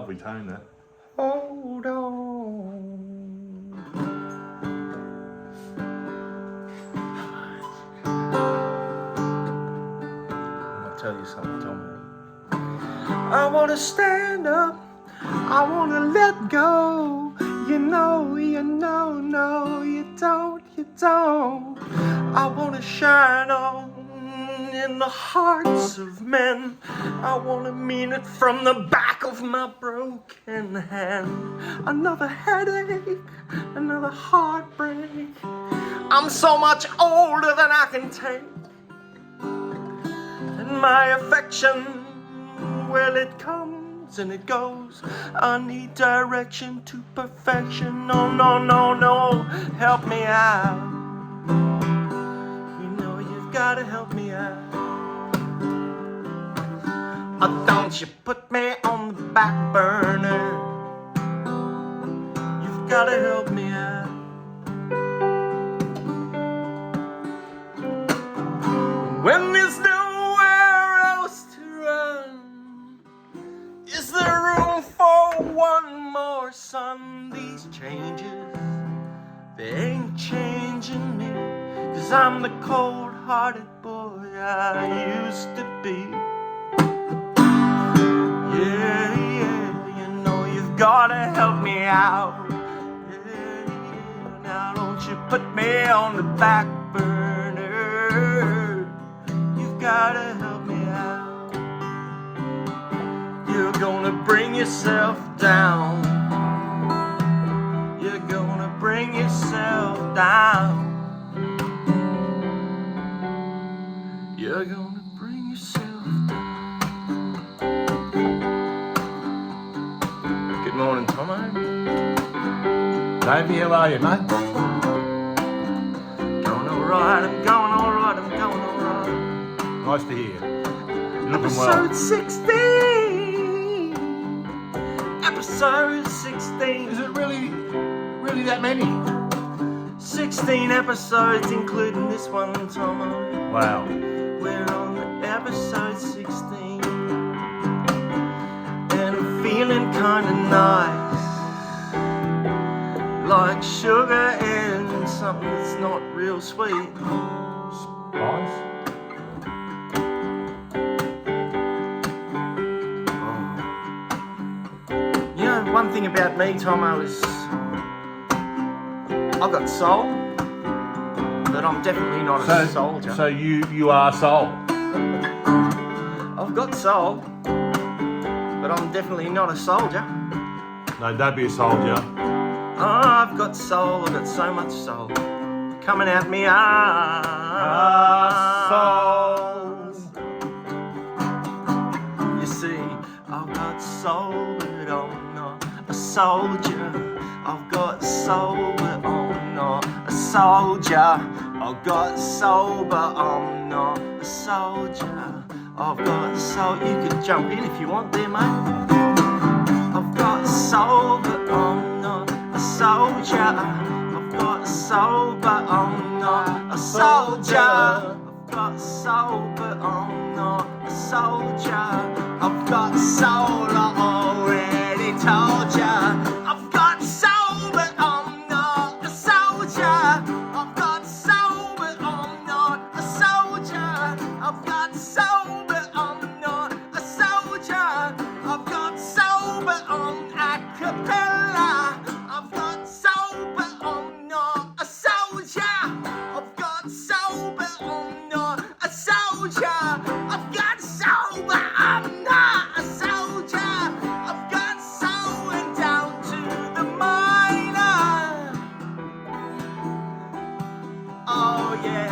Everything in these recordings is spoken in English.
lovely tone, that. Hold on. I'll tell you something, Tommo. I wanna stand up, I wanna let go. You know, no, you don't. I wanna shine on in the hearts of men. I wanna mean it from the back of my broken hand. Another headache, another heartbreak. I'm so much older than I can take. And my affection, well, it comes and it goes. I need direction to perfection. No, help me out. You know you've gotta help me out. Oh, don't you put me on the back burner. You've gotta help me out. When there's nowhere else to run, is there room for one more sun? These changes, they ain't changing me, 'cause I'm the cold-hearted boy I used to be. Yeah, you know you've gotta help me out. Yeah, now don't you put me on the back burner. You've gotta help me out. You're gonna bring yourself down. You're gonna bring yourself down. You're gonna bring yourself down. Good morning, Tommo. Davey, how are you, mate? Going alright, I'm going alright, I'm going alright. Nice to hear. You're looking well. Episode 16. Episode 16. Is it really that many? 16 episodes, including this one, Tommo. Wow. We're on episode 16. And I'm feeling kinda nice. Like sugar in something that's not real sweet. Nice. You know, one thing about me, Tommo, is I've got soul, but I'm definitely not a soldier. So you are soul. I've got soul, but I'm definitely not a soldier. No, don't be a soldier. Oh, I've got soul, I've got so much soul coming out me Souls. You see, I've got soul, but I'm not a soldier. I've got soul, but I'm not a soldier. I've got soul, but I'm not a soldier. I've got soul. You could jump in if you want there, mate. I've got soul, but I'm not a soldier. I've got soul, but I'm not a soldier. I've got soul, but I'm not a soldier. I've got soul, I already told ya. I've got soul, but I'm not a soldier. I've got soul, but I'm not a soldier. I've got soul, but I'm not a soldier. I've got soul, but I'm a cappella. I've got soul, but I'm not a soldier. I've got soul, but I'm not a soldier. I've got soul, but I'm not a soldier. I've got soul and down to the minor. Oh yeah.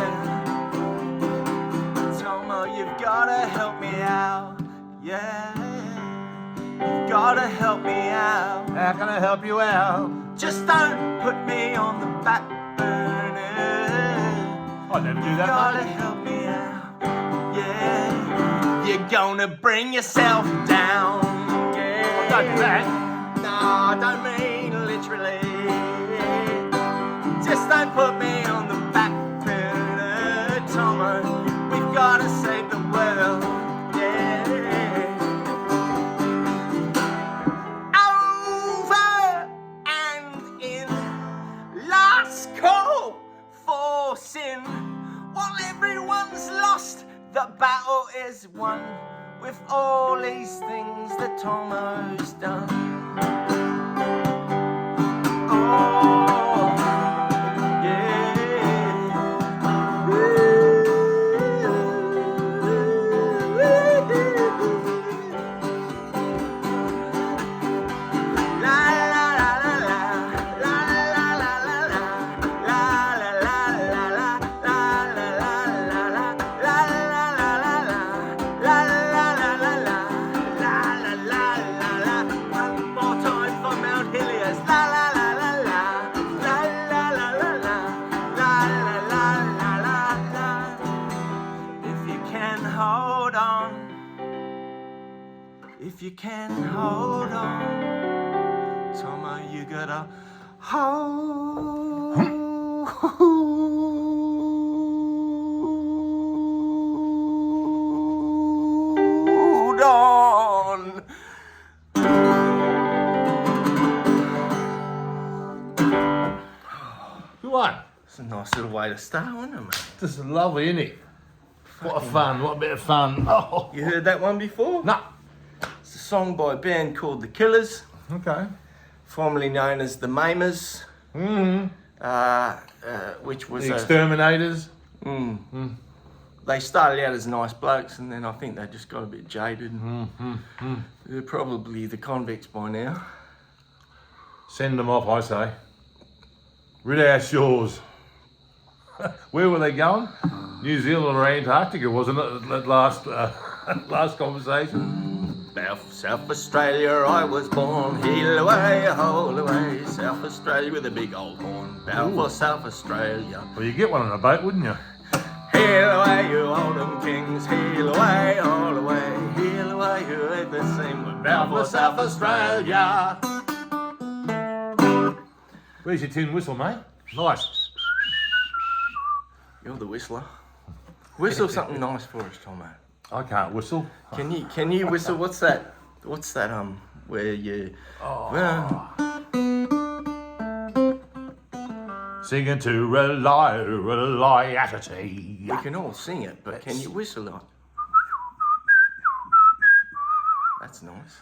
Tommo, you've gotta help me out. Yeah. You've gotta help me out. How can I help you out? Just don't put me on the back burner. I never do You that, gotta mate. help me out. Yeah. You're gonna bring yourself down. Yeah. Don't do that. No, I don't mean literally. Just don't put me on the back burner, Tommo. We've gotta save the world. Yeah. if you can hold on, Tommo, you gotta hold on. Good one. It's a nice little way to start, wasn't it, mate? This is lovely, isn't it? What a fun, what a bit of fun. Oh. You heard that one before? No. It's a song by a band called The Killers, Okay. formerly known as The Maimers, which was The Exterminators. They started out as nice blokes, and then I think they just got a bit jaded. They're probably the convicts by now. Send them off, I say. Rid our shores. Where were they going? New Zealand or Antarctica, wasn't it? That last last conversation. South Australia, I was born. Heel away, hole away. South Australia with a big old horn. Bound for South Australia. Well, you get one on a boat, wouldn't you? Heel away, you oldham kings. Heel away, all away. Heel away, you ain't the same. We're bound for South Australia. Where's your tin whistle, mate? Nice. You're the whistler. Whistle something nice for us, Tommo. I can't whistle. Can you whistle? What's that? Where you? Singing to reliability. We can all sing it, but can you whistle it? That's nice.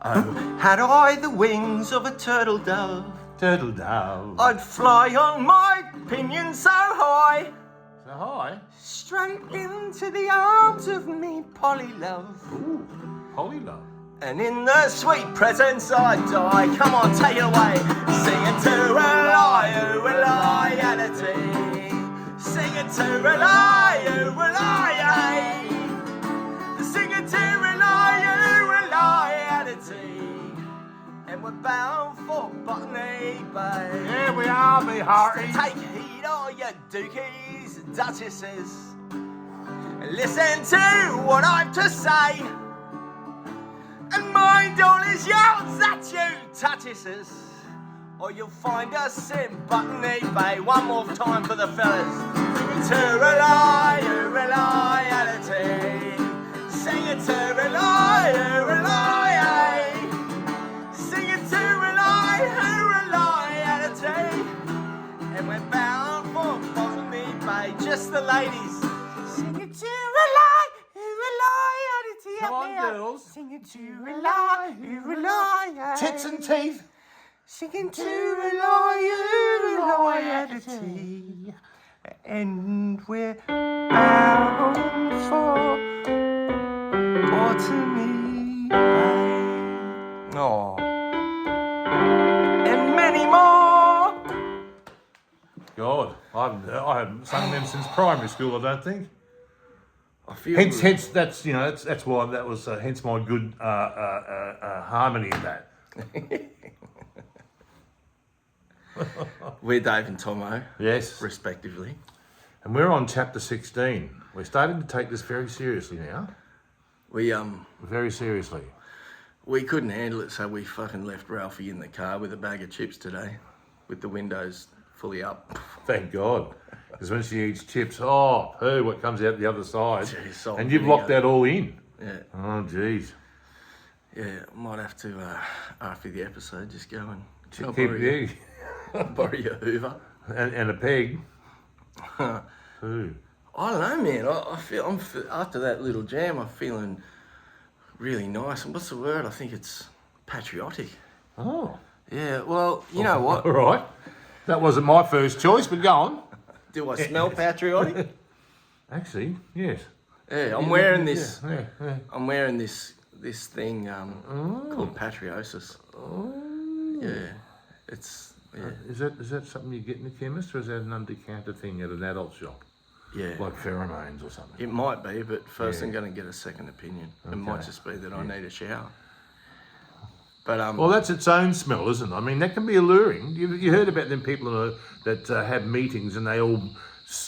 Oh, had I the wings of a turtle dove, Turtle dove. I'd fly on my pinions so high, So hi. straight into the arms of me Polly love. Ooh, Polly love. And in the sweet presence I die. Come on, take it away. Sing it to reliability. Sing it to reliability. Sing it to reliability. And we're bound for Botany Bay. Here we are, me hearty. Take heed, all you dookies and duchesses. Listen to what I've to say. And mind all his yells at you, Tuchesses, or you'll find us in Botany Bay. One more time for the fellas. To reliability. Sing it to reliability. Sing it to reliability. And we're bound for Botany Bay. Just the ladies. Sing it to reliability. Come on, girls. Sing it to reliability. Tits and teeth. Singing to reliability. And we're bound for Botany Bay. Oh. And many more. God, I haven't sung them since primary school, I don't think. I feel Hence, that's that's why that was hence my good harmony in that. We're Dave and Tommo, Yes, respectively. and we're on chapter 16. We're starting to take this very seriously now. We Very seriously. We couldn't handle it, so we fucking left Ralphie in the car with a bag of chips today, with the windows fully up. Thank God. Because when she eats chips, oh, poo, what comes out the other side. Jeez, salt and you've vinegar. locked that all in. Yeah, Oh, jeez. yeah. Might have to after the episode just go and Keep borrow, the egg. borrow your Hoover. And a peg. Poo. I don't know, man. I feel after that little jam, I'm feeling really nice. And what's the word? I think it's patriotic. Oh. Yeah. Well, you know what? All right. That wasn't my first choice, but go on. Do I smell patriotic? Actually, yes. Yeah, I'm wearing this. Yeah. I'm wearing this thing called patriosis. Oh. Yeah, it's yeah, Is that something you get in the chemist, or is that an under-counter thing at an adult shop? yeah. Like pheromones or something? It might be, but first Yeah. I'm going to get a second opinion. It might Okay. just be that I need a shower. But Well, that's its own smell, isn't it? I mean, that can be alluring. You heard about them people that have meetings and they all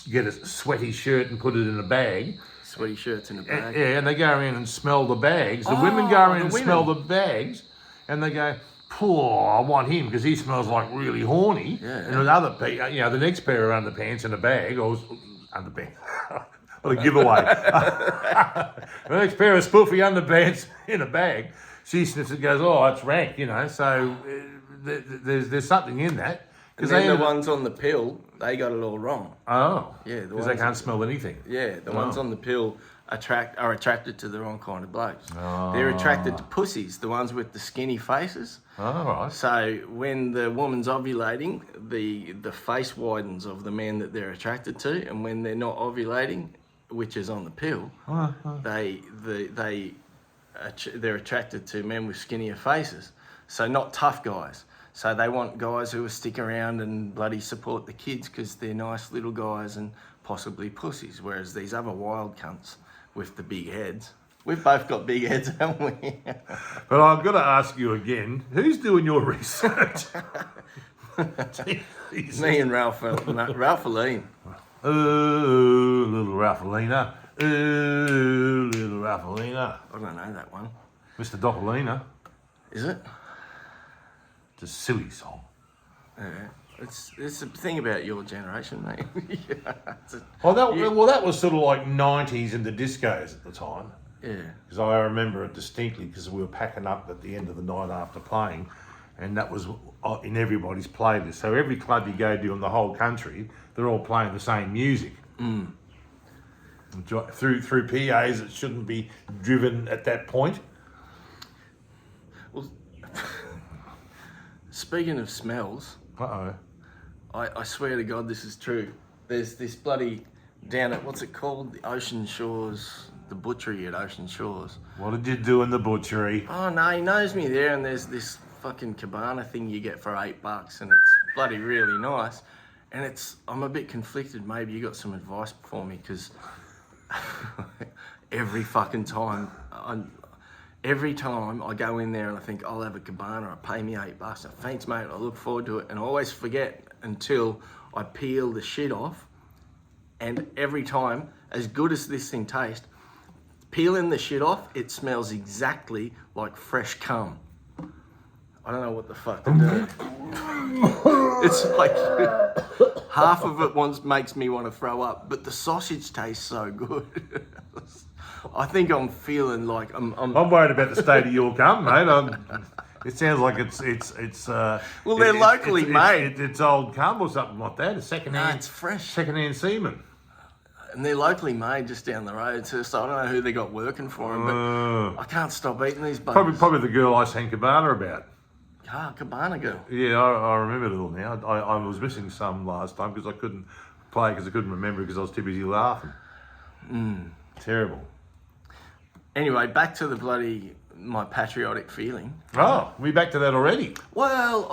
get a sweaty shirt and put it in a bag. Sweaty shirts in a bag. Yeah, and they go around and smell the bags. The Oh, women go around the and women. smell the bags, and they go, "Poor, I want him because he smells like really horny." Yeah. And the other, the next pair of underpants in a bag, or underpants. What a giveaway! The next pair of spoofy underpants in a bag. She sniffs it and goes, "Oh, it's rank," So there's something in that. And then the ones on the pill, they got it all wrong. Oh, Yeah, because they can't smell anything. Yeah, the ones on the pill are attracted to the wrong kind of blokes. Oh. They're attracted to pussies, the ones with the skinny faces. Oh, right. So when the woman's ovulating, the face widens of the man that they're attracted to, and when they're not ovulating, which is on the pill, they're attracted to men with skinnier faces. So not tough guys. So they want guys who will stick around and bloody support the kids because they're nice little guys and possibly pussies. Whereas these other wild cunts with the big heads, we've both got big heads, haven't we? But I've got to ask you again, who's doing your research? Me and Ralphaline. Ooh, little Ralphalina. Ooh, little Ralphalina. I don't know that one. Mr. Doppelina. Is it? It's a silly song. Yeah. It's the thing about your generation, mate. Well, that was sort of like 90s and the discos at the time. Yeah. Because I remember it distinctly because we were packing up at the end of the night after playing, and that was in everybody's playlist. So every club you go to in the whole country, they're all playing the same music. Mm. Through PAs that shouldn't be driven at that point. Well, speaking of smells, Uh-oh. I swear to God this is true. There's this bloody down at, what's it called? The Ocean Shores, the butchery at Ocean Shores. What did you do in the butchery? Oh no, he knows me there, and there's this fucking cabana thing you get for $8, and it's bloody really nice. And I'm a bit conflicted. Maybe you got some advice for me, because every time I go in there and I think I'll have a cabana, pay me $8. Thanks, mate. I look forward to it, and I always forget until I peel the shit off. And every time, as good as this thing tastes, peeling the shit off, it smells exactly like fresh cum. I don't know what the fuck to do. It's like half of it makes me want to throw up, but the sausage tastes so good. I think I'm feeling like I'm worried about the state of your cum, mate. It sounds like it's. Well, they're locally made. It's old cum or something like that. It's secondhand. No, it's fresh. Secondhand semen. And they're locally made just down the road, so I don't know who they got working for them, but I can't stop eating these buggers. Probably the girl I sang Cabana about. Ah, Cabana girl. Yeah, I remember it all now. I was missing some last time because I couldn't play because I couldn't remember because I was too busy laughing. Terrible. Anyway, back to my patriotic feeling. Oh, we back to that already? Well,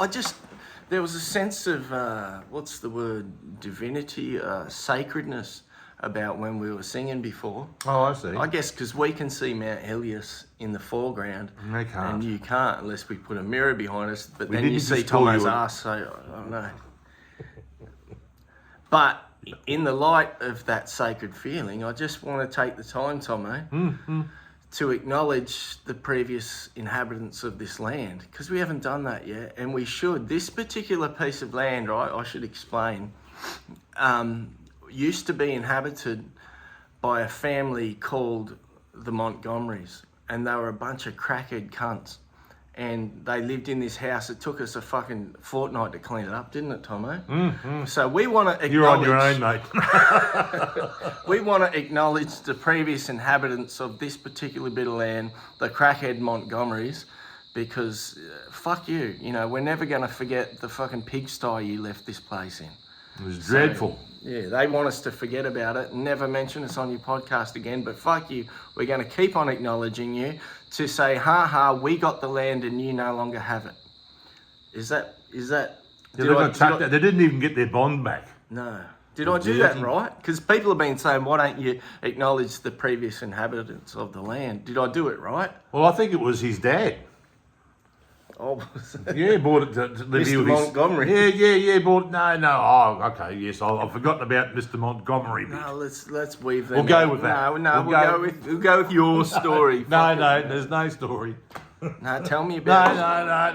there was a sense of, what's the word, divinity, sacredness about when we were singing before. Oh, I see. I guess because we can see Mount Helios in the foreground. They can't. And you can't unless we put a mirror behind us. But then didn't you see just call Tommo's you ass, so I don't know. But in the light of that sacred feeling, I just want to take the time, Tommo, to acknowledge the previous inhabitants of this land, because we haven't done that yet, and we should. This particular piece of land, right, I should explain, used to be inhabited by a family called the Montgomerys, and they were a bunch of crackhead cunts, and they lived in this house. It took us a fucking fortnight to clean it up, didn't it, Tommo? So we want to acknowledge... You're on your own, mate. We want to acknowledge the previous inhabitants of this particular bit of land, the crackhead Montgomerys, because fuck you. We're never going to forget the fucking pigsty you left this place in. It was dreadful. Yeah, they want us to forget about it, never mention us on your podcast again, but fuck you. We're going to keep on acknowledging you to say, ha, we got the land and you no longer have it. Is that... They didn't even get their bond back. No. Did I do that right? Because people have been saying, why don't you acknowledge the previous inhabitants of the land? Did I do it right? Well, I think it was his dad. Oh, Yeah, bought it to live here Mr. with his... Montgomery. Yeah, bought... No. Oh, okay, yes, I've forgotten about Mr. Montgomery bit. No, let's weave them. We'll go in. with that. No, we'll go with your story. No, there's no story. No, tell me about it.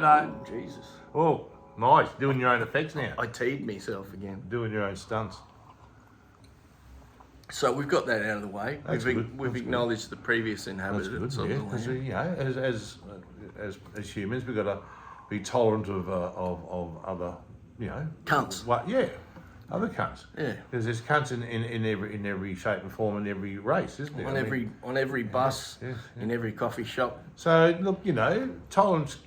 No. Jesus. Oh, nice, doing your own effects now. I teed myself again. Doing your own stunts. So we've got that out of the way. That's good. We've acknowledged the previous That's inhabitants good, of yeah. the Because, land. as humans, we've got to be tolerant of other, Cunts. Other cunts. Yeah. Because there's cunts in every shape and form in every race, isn't there? On every bus, yeah. in every coffee shop. So look, tolerance.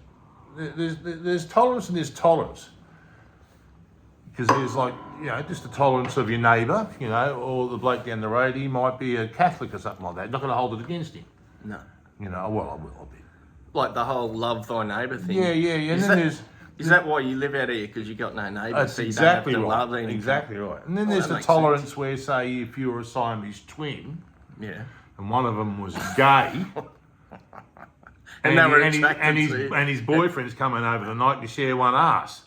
There's tolerance and there's tolerance. Because there's just the tolerance of your neighbour, or the bloke down the road. He might be a Catholic or something like that. You're not going to hold it against him. No. Well, I will. I'll be. Like the whole love thy neighbour thing. Yeah. And then Is that why you live out here? Because you got no neighbours? That's so you exactly don't have to right. love anything? Exactly right. And then Well, there's that the makes tolerance sense. where, say, if you're a Siamese twin, Yeah. and one of them was gay, And they were and attracted to you. his boyfriend's coming over the night to share one ass.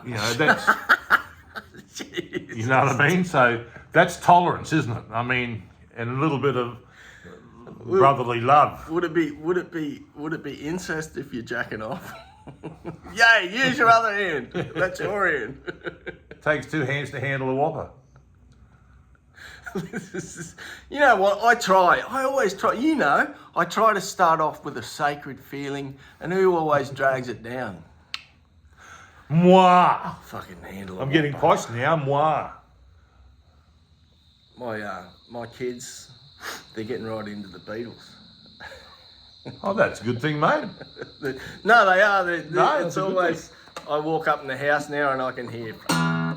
That's you know what I mean. So that's tolerance, isn't it? I mean, and a little bit of brotherly love. Would it be incest if you're jacking off? Yay! Use your other hand. That's your hand. Takes two hands to handle a whopper. You know what? I always try. I try to start off with a sacred feeling, and who always drags it down? Moi. Fucking handle it. I'm getting posh now. Moi. My kids, they're getting right into the Beatles. Oh, that's a good thing, mate. No, they are. No, It's that's a good always. I walk up in the house now and I can hear.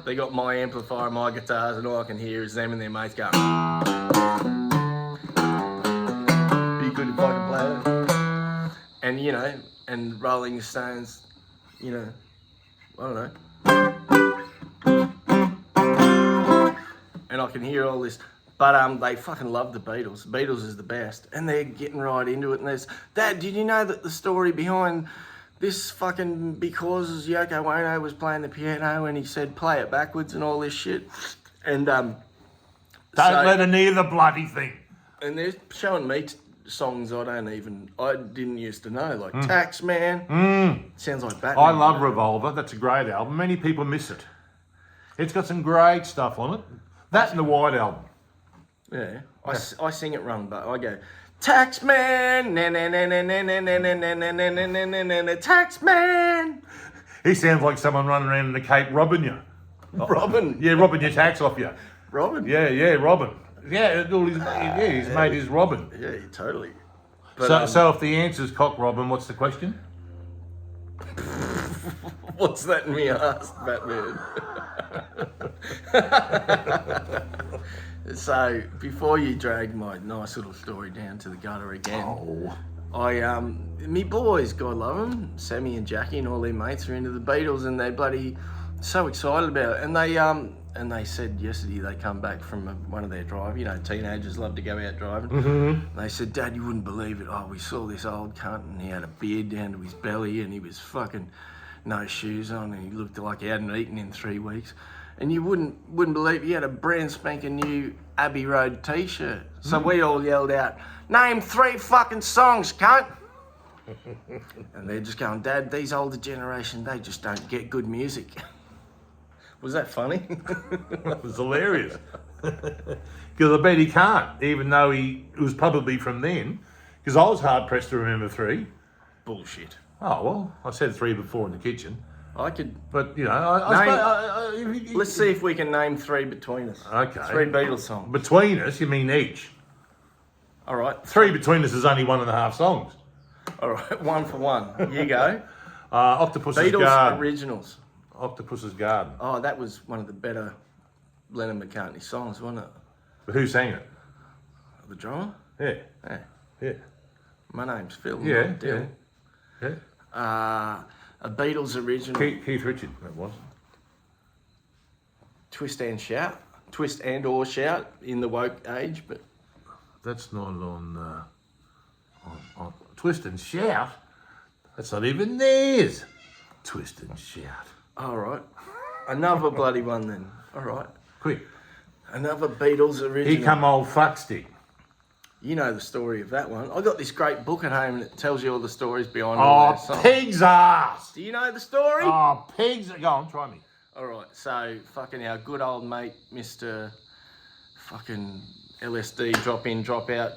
They got my amplifier, my guitars, and all I can hear is them and their mates going. Be good if I can play it. And and Rolling Stones, I don't know. And I can hear all this. But they fucking love the Beatles. The Beatles is the best. And they're getting right into it. And there's, Dad, did you know that the story behind this fucking, because Yoko Ono was playing the piano and he said play it backwards and all this shit? And Don't let her near the bloody thing. And they're showing me songs I didn't used to know, like Taxman. Sounds like Batman. I love Revolver. That's a great album. Many people miss it. It's got some great stuff on it. That and the White Album. Yeah, I sing it wrong, but I go, Taxman, na na na na na na na na na na na na na na na Taxman. He sounds like someone running around in the Cape robbing you. Robin. Yeah, robbing your tax off you. Robin. Yeah, Robin. Yeah, his mate is Robin. Yeah, totally. But, So if the answer's cock Robin, what's the question? what's that in me ass, Batman? So before you drag my nice little story down to the gutter again, me boys, God love them, Sammy and Jackie and all their mates are into the Beatles and they bloody so excited about it. And they said yesterday they come back from one of their drive. Teenagers love to go out driving. Mm-hmm. They said, Dad, you wouldn't believe it. Oh, we saw this old cunt and he had a beard down to his belly and he was fucking no shoes on and he looked like he hadn't eaten in 3 weeks. And you wouldn't believe he had a brand spanking new Abbey Road t-shirt. So we all yelled out, name 3 fucking songs, cunt. And they're just going, Dad, these older generation, they just don't get good music. Was that funny? It was hilarious. Because I bet he can't, even though it was probably from then. Because I was hard pressed to remember 3. Bullshit. Oh, well, I said 3 before in the kitchen. I could. But, Let's see if we can name 3 between us. Okay. 3 Beatles songs. Between us, you mean each? All right. 3 between us is only 1.5 songs. All right, 1 for 1. You go. Octopus's Beatles Garden. originals. Octopus's Garden. Oh, that was one of the better Lennon McCartney songs, wasn't it? But who sang it? The drummer? Yeah. Yeah. My name's Phil. Yeah. Not Dill. Yeah. A Beatles original. Keith Richard, that was. Twist and Shout. Twist and or Shout in the woke age, but That's not on Twist and Shout. That's not even theirs. Twist and shout. All right. Another bloody one then. All right. Quick. Another Beatles original. Here come old fuckstick. You know the story of that one. I got this great book at home that tells you all the stories behind all their Oh, songs. pig's ass. Do you know the story? Oh, pig's. Go on, try me. All right. So fucking our good old mate, Mr. fucking LSD, drop in, drop out.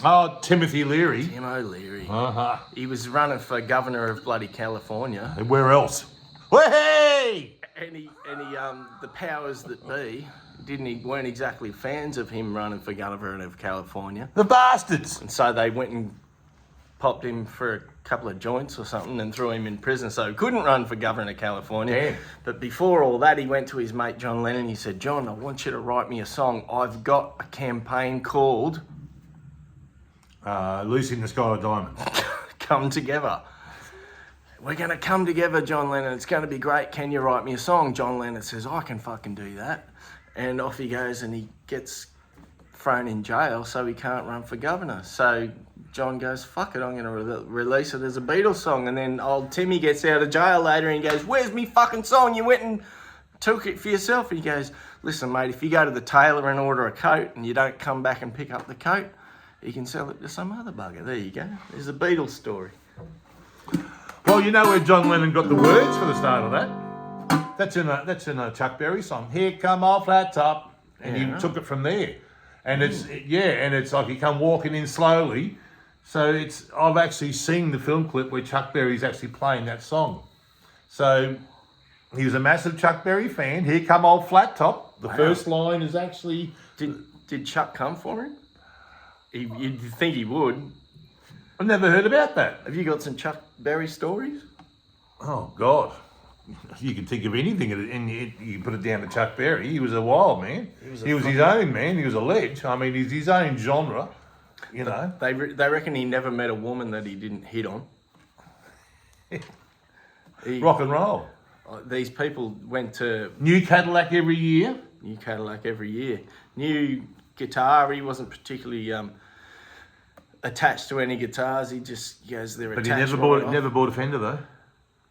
Oh, Timothy Leary. Tim O'Leary. Uh-huh. He was running for governor of bloody California. And where else? Hey! And the powers that be weren't exactly fans of him running for governor of California. The bastards. And so they went and popped him for a couple of joints or something and threw him in prison. So he couldn't run for governor of California. Damn. But before all that, he went to his mate John Lennon. He said, John, I want you to write me a song. I've got a campaign called Lucy in the Sky with Diamonds. Come Together. We're going to come together, John Lennon. It's going to be great. Can you write me a song? John Lennon says, I can fucking do that. And off he goes and he gets thrown in jail so he can't run for governor. So John goes, fuck it, I'm going to release it as a Beatles song. And then old Timmy gets out of jail later and he goes, where's me fucking song? You went and took it for yourself. And he goes, listen, mate, if you go to the tailor and order a coat and you don't come back and pick up the coat, you can sell it to some other bugger. There you go. There's a Beatles story. Well, you know where John Lennon got the words for the start of that? That's in a Chuck Berry song. Here come old flat top. And Yeah. he took it from there. And it's like he come walking in slowly. So I've actually seen the film clip where Chuck Berry's actually playing that song. So he was a massive Chuck Berry fan. Here come old flat top. The first line is actually... Did Chuck come for him? You'd think he would. I've never heard about that. Have you got some Chuck Berry stories? Oh, God. You can think of anything and you put it down to Chuck Berry. He was a wild man. He was his own man. He was a ledge. I mean, he's his own genre, you know. They reckon he never met a woman that he didn't hit on. Rock and roll. These people went to New Cadillac every year. New Cadillac every year. New guitar. He wasn't particularly attached to any guitars. He goes there. But he never bought a Fender, though.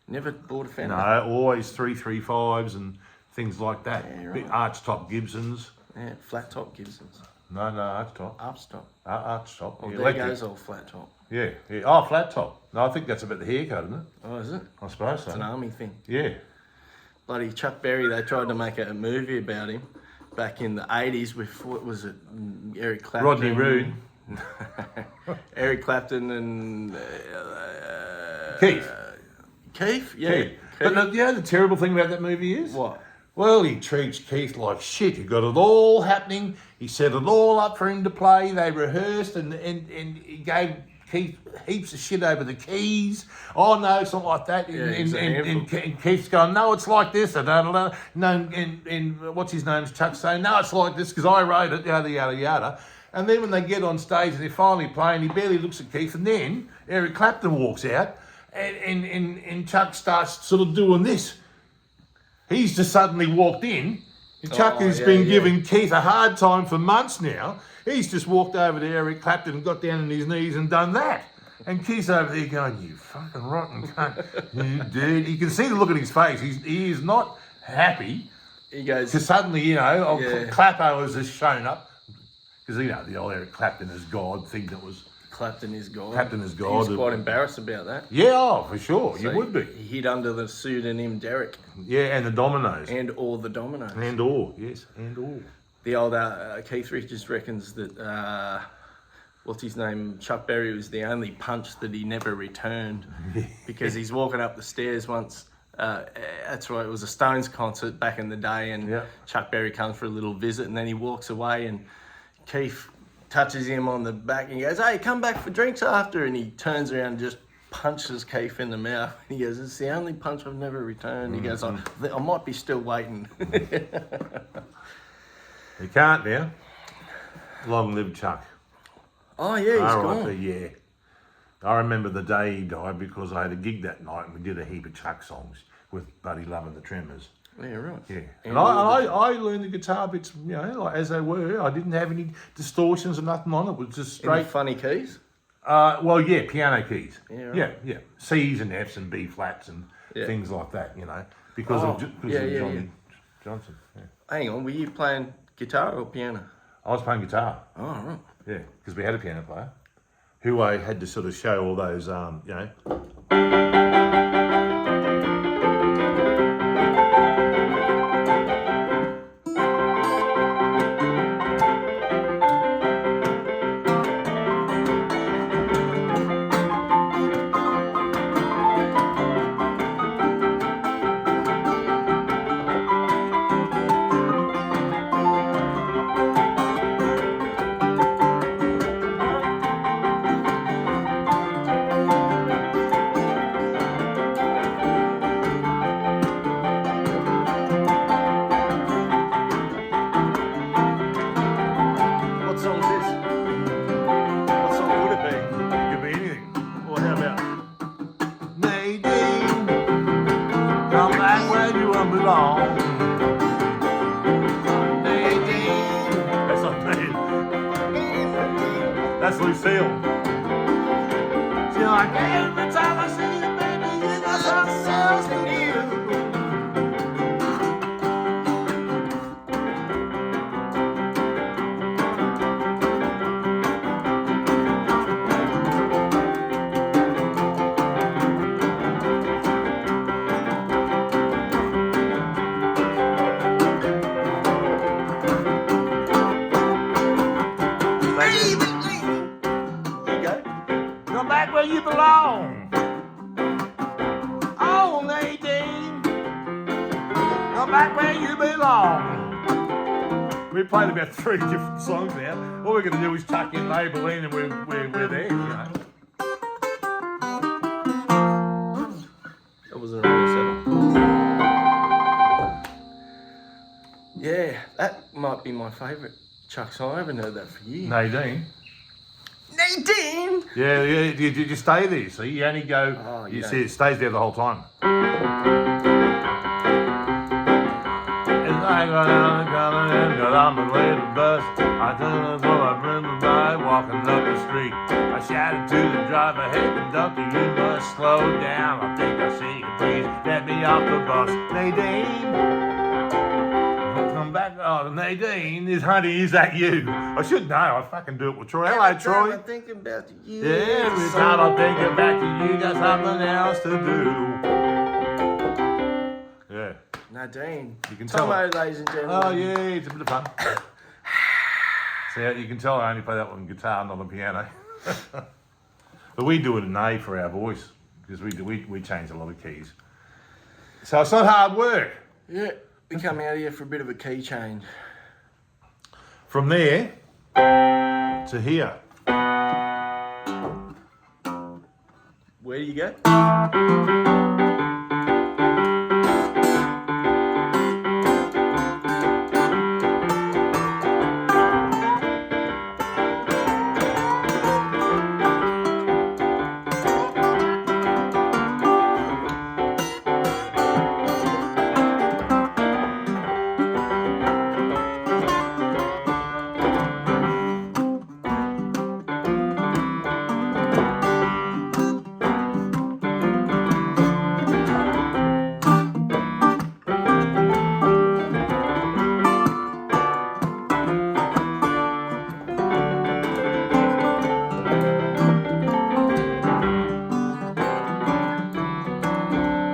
Never bought a Fender. No, always 335s and things like that. Yeah, right. Big arch top Gibsons. Yeah, flat top Gibsons. No, arch top. Arch top. Arch top. Oh, Yeah, there electric. goes all flat top. Yeah. Oh, flat top. No, I think that's about the haircut, isn't it? Oh, is it? I suppose It's an so. army thing. Yeah. Bloody Chuck Berry, they tried to make a movie about him back in the 80s with, what was it, Eric Clapton. Rodney Roode. Eric Clapton and... Keith. Keith? Yeah. Keith. But the terrible thing about that movie is? What? Well, he treats Keith like shit. He got it all happening. He set it all up for him to play. They rehearsed and he gave Keith heaps of shit over the keys. Oh, no, it's not like that. Yeah, And Keith's going, no, it's like this. No, and what's his name? Chuck's saying, no, it's like this because I wrote it, yada, yada, yada. And then when they get on stage and they're finally playing, he barely looks at Keith. And then Eric Clapton walks out and Chuck starts sort of doing this. He's just suddenly walked in. And Chuck has been giving Keith a hard time for months now. He's just walked over to Eric Clapton and got down on his knees and done that. And Keith's over there going, you fucking rotten cunt. You dude. You can see the look on his face. He is not happy. He goes... Because suddenly, Clappo has just shown up. Because, the old Eric Clapton is God thing that was... Clapton is God. Clapton is God. He was quite embarrassed about that. Yeah, for sure. So you would be. He hid under the pseudonym Derek. Yeah, and the Dominoes. And all the Dominoes. And all, yes, and all. The old Keith Richards reckons that, what's his name, Chuck Berry was the only punch that he never returned. Because he's walking up the stairs once. That's right, it was a Stones concert back in the day, and Chuck Berry comes for a little visit, and then he walks away, and Keith touches him on the back and he goes, hey, come back for drinks after. And he turns around and just punches Keith in the mouth. He goes, it's the only punch I've never returned. He goes, I might be still waiting. He can't now. Long live Chuck. Oh, yeah, he's gone. Yeah. I remember the day he died because I had a gig that night and we did a heap of Chuck songs with Buddy Love and the Tremors. Yeah, right. Yeah. And I learned the guitar bits, like as they were. I didn't have any distortions or nothing on it. It was just straight. Any funny keys? Well, yeah, piano keys. Yeah, right. Yeah. C's and F's and B flats and Yeah. things like that, you know, because of Johnny Johnson. Yeah. Hang on, were you playing guitar or piano? I was playing guitar. Oh, right. Yeah, because we had a piano player who I had to sort of show all those, you know. What song's this? What song would it be? Could be anything. Or how about? Nadine, come back where you belong. Nadine. That's not me. That's Lucille. She's like, every time I see you, baby, you got something else to do. Come back where you belong. Oh, Nadine, come back where you belong. We played about 3 different songs now. All we're going to do is tuck in Maybelline and we're there, you know. That wasn't a real settle. Yeah, that might be my favourite Chuck song. I haven't heard that for years. Nadine. Nadine! Yeah, you stay there, see? You only go, Oh, you yeah. see, it stays there the whole time. As I go down the corner and got on the way to bus, I turned so I remember by walking up the street. I shouted to the driver, hey conductor, you must slow down. I think I see you, please get me off the bus. Nadine, come back. Oh, Nadine, is that you? I should know, I fucking do it with Troy. Hello, Every time Troy. I think about you. Yeah, every time I think about you, you got something else to do. Yeah. Nadine. You can tell Tommo, it. ladies and gentlemen. Oh, yeah, it's a bit of fun. See, you can tell I only play that one on guitar, not on piano. But we do it in A for our voice, because we change a lot of keys. So it's not hard work. Yeah, we come out here for a bit of a key change. From there to here. Where do you go?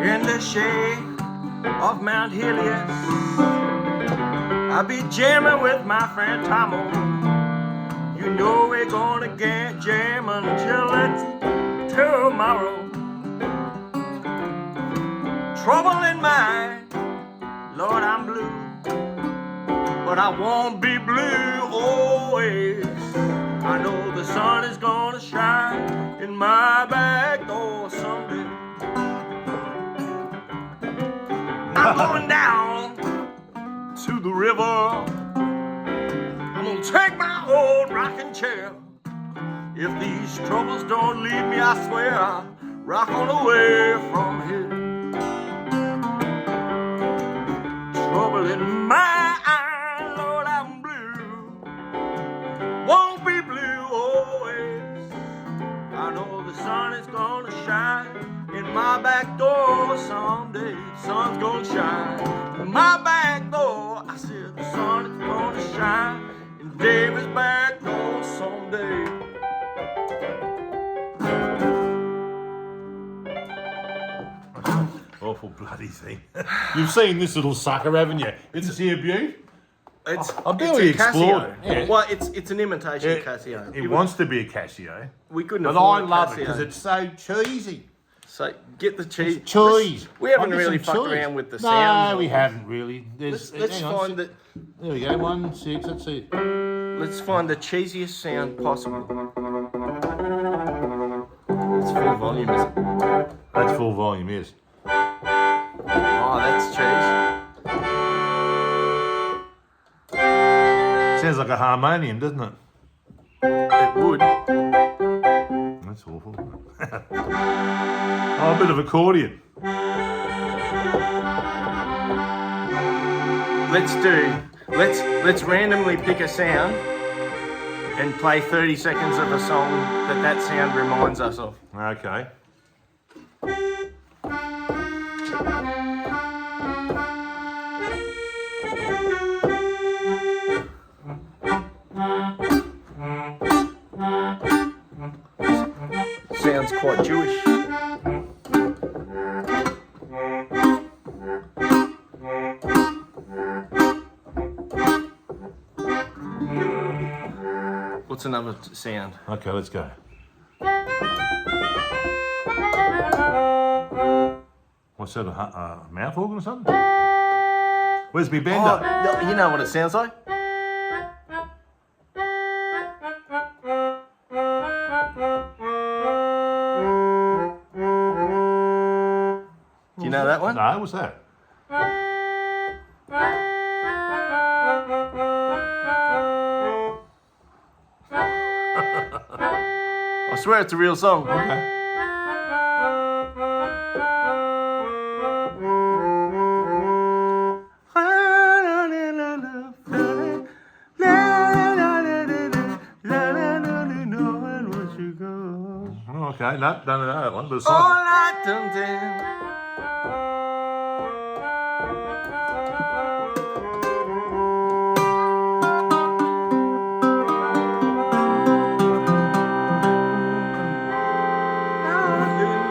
In the shade of Mount Helios, I'll be jamming with my friend Tommo. You know we're gonna get jamming till it's tomorrow. Trouble in mind, Lord, I'm blue, but I won't be blue always. I know the sun is gonna shine in my back door someday. I'm going down to the river. I'm gonna take my old rocking chair. If these troubles don't leave me, I swear I'll rock on away from here. Trouble in my eye, Lord, I'm blue. Won't be blue always. my back door someday. Sun's gonna shine in my back door. I said the sun is gonna shine in David's back door someday. Awful bloody thing. You've seen this little sucker, haven't you? It's a beaut. It's I've barely it's a explored Casio. it. Well, it's an imitation Casio. It wants to be a Casio, We couldn't but I afford a love it Casio. because it's so cheesy. So get the cheese. Cheese. We haven't I'll get really some fucked cheese. around with the sounds. No, we haven't really. There's, Let's hang on, find the There we go. 1, 6. Let's see. let's find the cheesiest sound possible. It's full volume, is it? That's full volume, yes. Oh, that's cheese. Sounds like a harmonium, doesn't it? It would. That's awful. Oh, a bit of accordion. Let's randomly pick a sound and play 30 seconds of a song that sound reminds us of. Okay. Sounds quite Jewish. What's another sound? Okay, let's go. What's that, a mouth organ or something? Where's me bender? Oh, you know what it sounds like? Do you know that one? No, what's that? I swear it's a real song. Okay. Oh, okay, no, don't know that one, but it's All like I done then.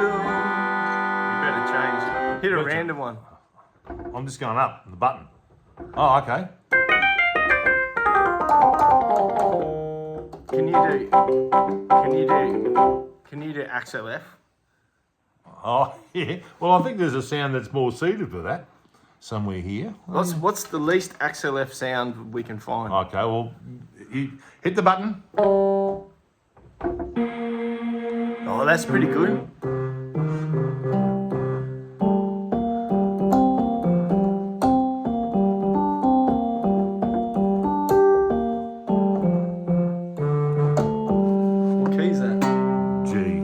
You better change. Hit a Gotcha. random one. I'm just going up the button. Oh, okay. Can you do Axel F? Oh, yeah. Well, I think there's a sound that's more suited for that. Somewhere here. What's the least Axel F sound we can find? Okay, well, hit the button. Oh, that's pretty good. What key is that? G.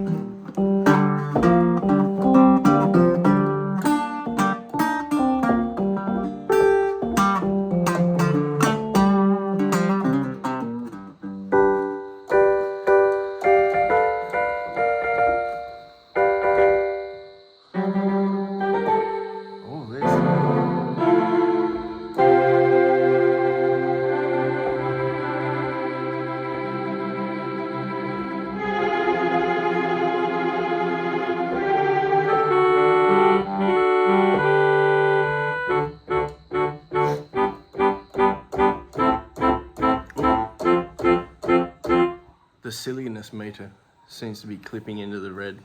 Oh, this. The silliness meter seems to be clipping into the red.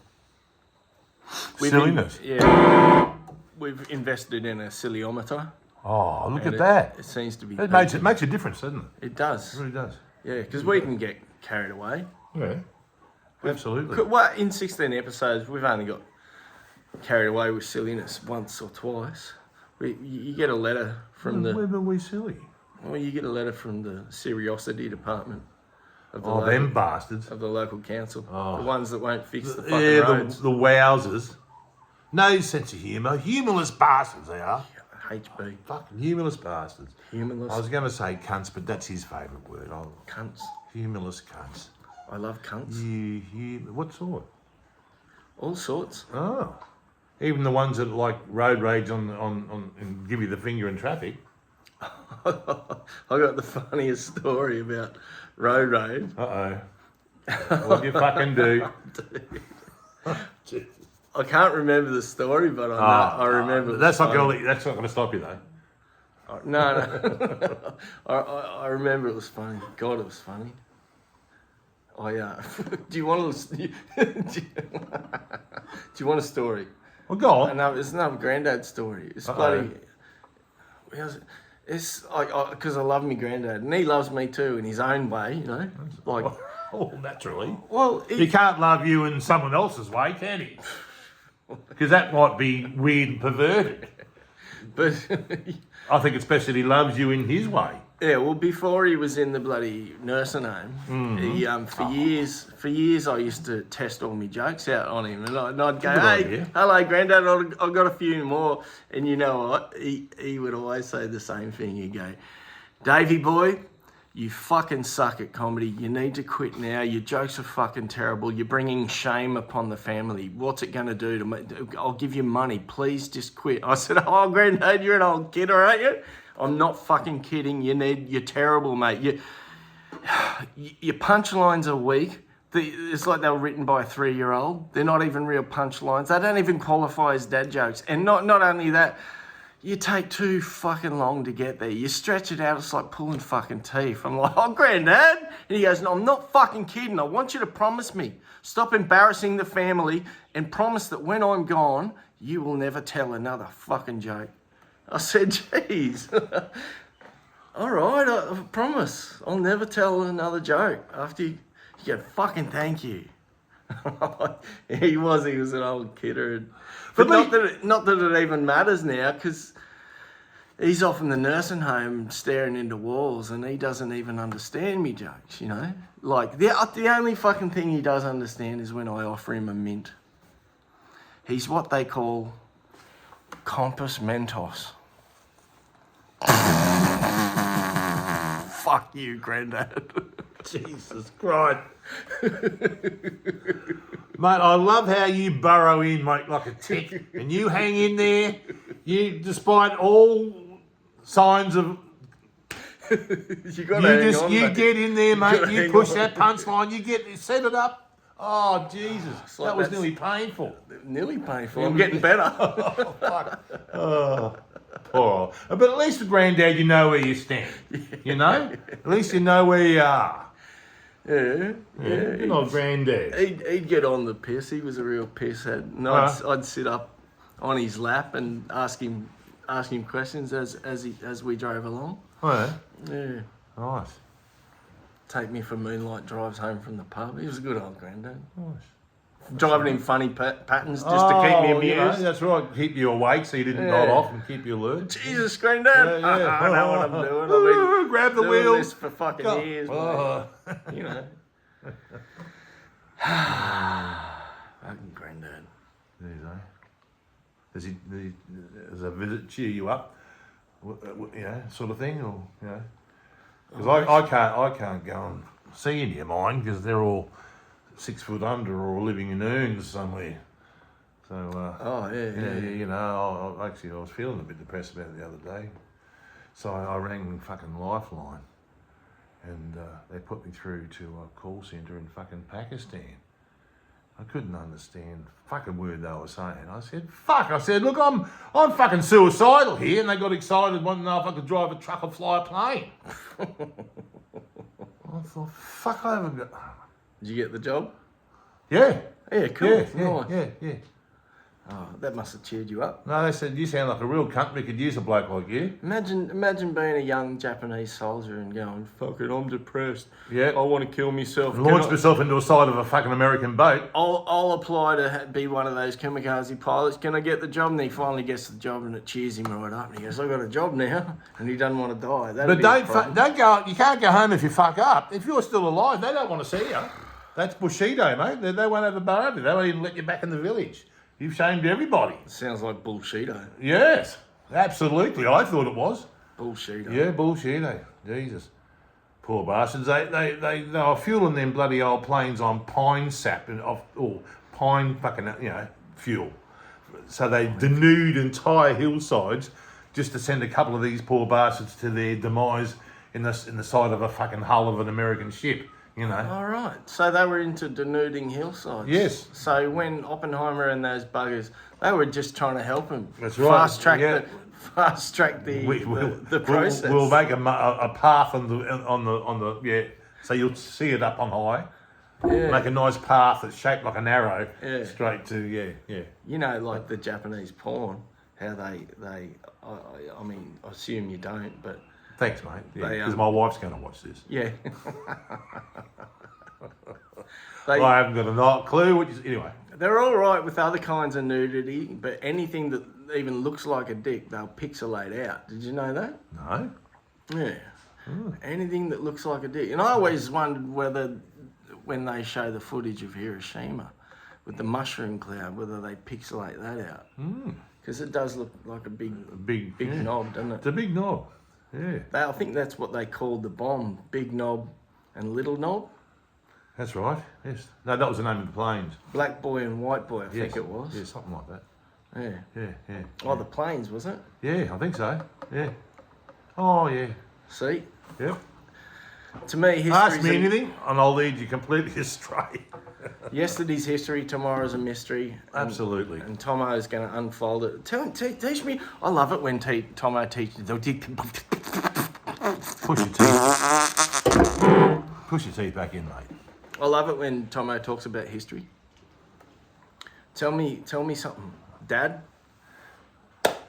Silliness? Yeah. We've invested in a siliometer. Oh, look and at that. It seems to be. It makes a difference, doesn't it? It does. It really does. Yeah, because we can get carried away. Yeah. Absolutely. Well, in 16 episodes, we've only got carried away with silliness once or twice. You get a letter from the. When were we silly? Well, you get a letter from the Seriosity department of the, Oh, them bastards. of the local council. Oh. The ones that won't fix the fucking Yeah, roads. the wowsers. No sense of humour. Humorless bastards they are. HB. Fucking humorless bastards. Humorless. I was going to say cunts, but that's his favourite word. Cunts. Humorless cunts. I love cunts. What sort? All sorts. Oh. Even the ones that like road rage on and give you the finger in traffic. I got the funniest story about road rage. What do you fucking do? I can't remember the story, but I remember. That's not going to stop you though. No. I remember it was funny. God, it was funny. Oh yeah. Do you want to? Do you want a story? Well, go on. No, it's another granddad story. It's bloody. It's because I love my granddad and he loves me too in his own way, you know. Like, naturally. Well, he can't love you in someone else's way, can he? Because that might be weird and perverted. But I think it's best that he loves you in his way. Yeah, well, before he was in the bloody nursing home, he for years I used to test all my jokes out on him, and I'd go, "Hey, hello, Granddad, I've got a few more," and you know what? He would always say the same thing. He'd go, "Davey boy, you fucking suck at comedy. You need to quit now. Your jokes are fucking terrible. You're bringing shame upon the family. What's it going to do to me? I'll give you money. Please just quit." I said, "Oh, Granddad, you're an old kidder, aren't you?" I'm not fucking kidding. You're terrible, mate. Your punchlines are weak. It's like they were written by a 3-year-old. They're not even real punchlines. They don't even qualify as dad jokes. And not only that, you take too fucking long to get there. You stretch it out, it's like pulling fucking teeth. I'm like, "Oh, Granddad." And he goes, "No, I'm not fucking kidding. I want you to promise me. Stop embarrassing the family and promise that when I'm gone, you will never tell another fucking joke." I said, "Geez." "All right, I promise. I'll never tell another joke." After you go, "Fucking thank you." He was an old kidder. But not that it even matters now, because he's off in the nursing home staring into walls and he doesn't even understand me jokes, you know? Like, the only fucking thing he does understand is when I offer him a mint. He's what they call Compass Mentos. Fuck you, Granddad. Jesus Christ. Mate, I love how you burrow in, mate, like a tick, and you hang in there. You, despite all signs of, you get in there, mate. You push that punchline. You set it up. Oh Jesus, like that was nearly painful. Nearly painful. I'm getting better. Oh, fuck. Oh, poor. But at least with Granddad, you know where you stand. You know, at least you know where you are. Yeah. Good old Granddad. He'd get on the piss. He was a real pisshead. And I'd sit up on his lap and ask him questions as we drove along. Oh, yeah. Nice. Take me for moonlight drives home from the pub. He was a good old Granddad. Nice. Driving in funny patterns just to keep me amused. You know, that's right. Keep you awake so you didn't nod off and keep you alert. Jesus, Granddad. Yeah. I know what I'm doing. I've been grab the doing wheel. this for fucking years, mate. You know. Fucking Granddad. Does a visit cheer you up? You know, sort of thing, or you know? Because I can't go and see any of mine because they're all 6 foot under or living in urns somewhere. So you know, I was feeling a bit depressed about it the other day. So I rang fucking Lifeline, and they put me through to a call centre in fucking Pakistan. I couldn't understand fucking word they were saying. I said, "Look, I'm fucking suicidal here," and they got excited, wanting to know if I could drive a truck or fly a plane. I thought, fuck, I haven't got. Did you get the job? Yeah. Yeah, cool. Yeah. Oh, that must have cheered you up. No, they said, "You sound like a real cunt. We could use a bloke like you." Imagine being a young Japanese soldier and going, "Fucking, I'm depressed. Yeah. I want to kill myself. Launch myself into the side of a fucking American boat. I'll apply to be one of those kamikaze pilots. Can I get the job?" And he finally gets the job, and it cheers him right up. And he goes, "I got a job now," and he doesn't want to die. But don't go. You can't go home if you fuck up. If you're still alive, they don't want to see you. That's Bushido, mate. They won't have a bar over you. They won't even let you back in the village. You've shamed everybody. Sounds like bullshito. Yes, absolutely. I thought it was. Bullshito. Yeah, bullshito. Jesus. Poor bastards. They were fueling them bloody old planes on pine sap or pine fucking, you know, fuel. so they denude entire hillsides just to send a couple of these poor bastards to their demise in the side of a fucking hull of an American ship. You know. All right. So they were into denuding hillsides. Yes. So when Oppenheimer and those buggers, they were just trying to help him. That's right. Fast track the process. We'll make a path on the so you'll see it up on high. Yeah. Make a nice path that's shaped like an arrow straight to You know, like the Japanese porn, how they I mean, I assume you don't, but thanks, mate. Because my wife's going to watch this. yeah. I haven't got a clue what you... Anyway. They're all right with other kinds of nudity, but anything that even looks like a dick, they'll pixelate out. Did you know that? No. Yeah. Anything that looks like a dick. And I always wondered whether, when they show the footage of Hiroshima with the mushroom cloud, whether they pixelate that out. Because it does look like a big knob, doesn't it? It's a big knob. Yeah. I think that's what they called the bomb, big knob and little knob. That's right, yes. No, that was the name of the planes. Black boy and white boy, I think it was. Yeah, something like that. Yeah. Oh, the planes, was it? Yeah, I think so. Yeah. Oh, yeah. See? Yep. To me, history. Ask me anything, and I'll lead you completely astray. Yesterday's history, tomorrow's a mystery. Absolutely. And Tommo is going to unfold it. Teach me. I love it when Tommo teaches. Push your teeth back in, mate. I love it when Tommo talks about history. Tell me something, Dad.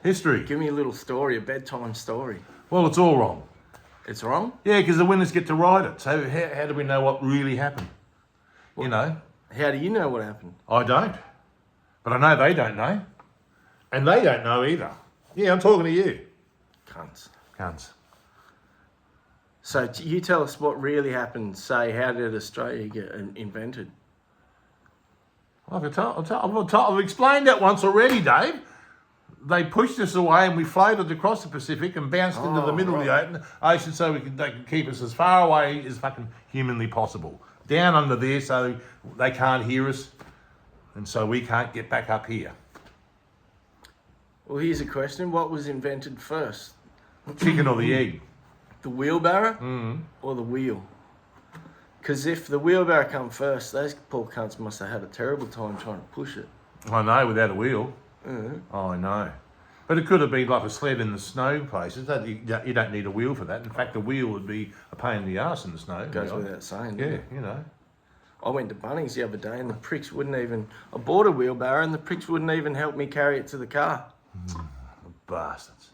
History. Give me a little story, a bedtime story. Well, it's all wrong. It's wrong? Yeah, because the winners get to ride it. So how do we know what really happened? You know? How do you know what happened? I don't. But I know they don't know. And they don't know either. Yeah, I'm talking to you. Cunts. So you tell us what really happened. Say, how did Australia get invented? I've explained that once already, Dave. They pushed us away and we floated across the Pacific and bounced into the middle of the ocean so they could keep us as far away as fucking humanly possible. Down under there so they can't hear us and so we can't get back up here. Well, here's a question. What was invented first? Chicken or the egg? The wheelbarrow or the wheel? Because if the wheelbarrow come first, those poor cunts must have had a terrible time trying to push it. I know, without a wheel. Mm-hmm. Oh, I know. But it could have been like a sled in the snow places. You don't need a wheel for that. In fact, a wheel would be a pain in the arse in the snow. Goes without saying. Yeah, you know. I went to Bunnings the other day and the pricks wouldn't even... I bought a wheelbarrow and the pricks wouldn't even help me carry it to the car. Bastards.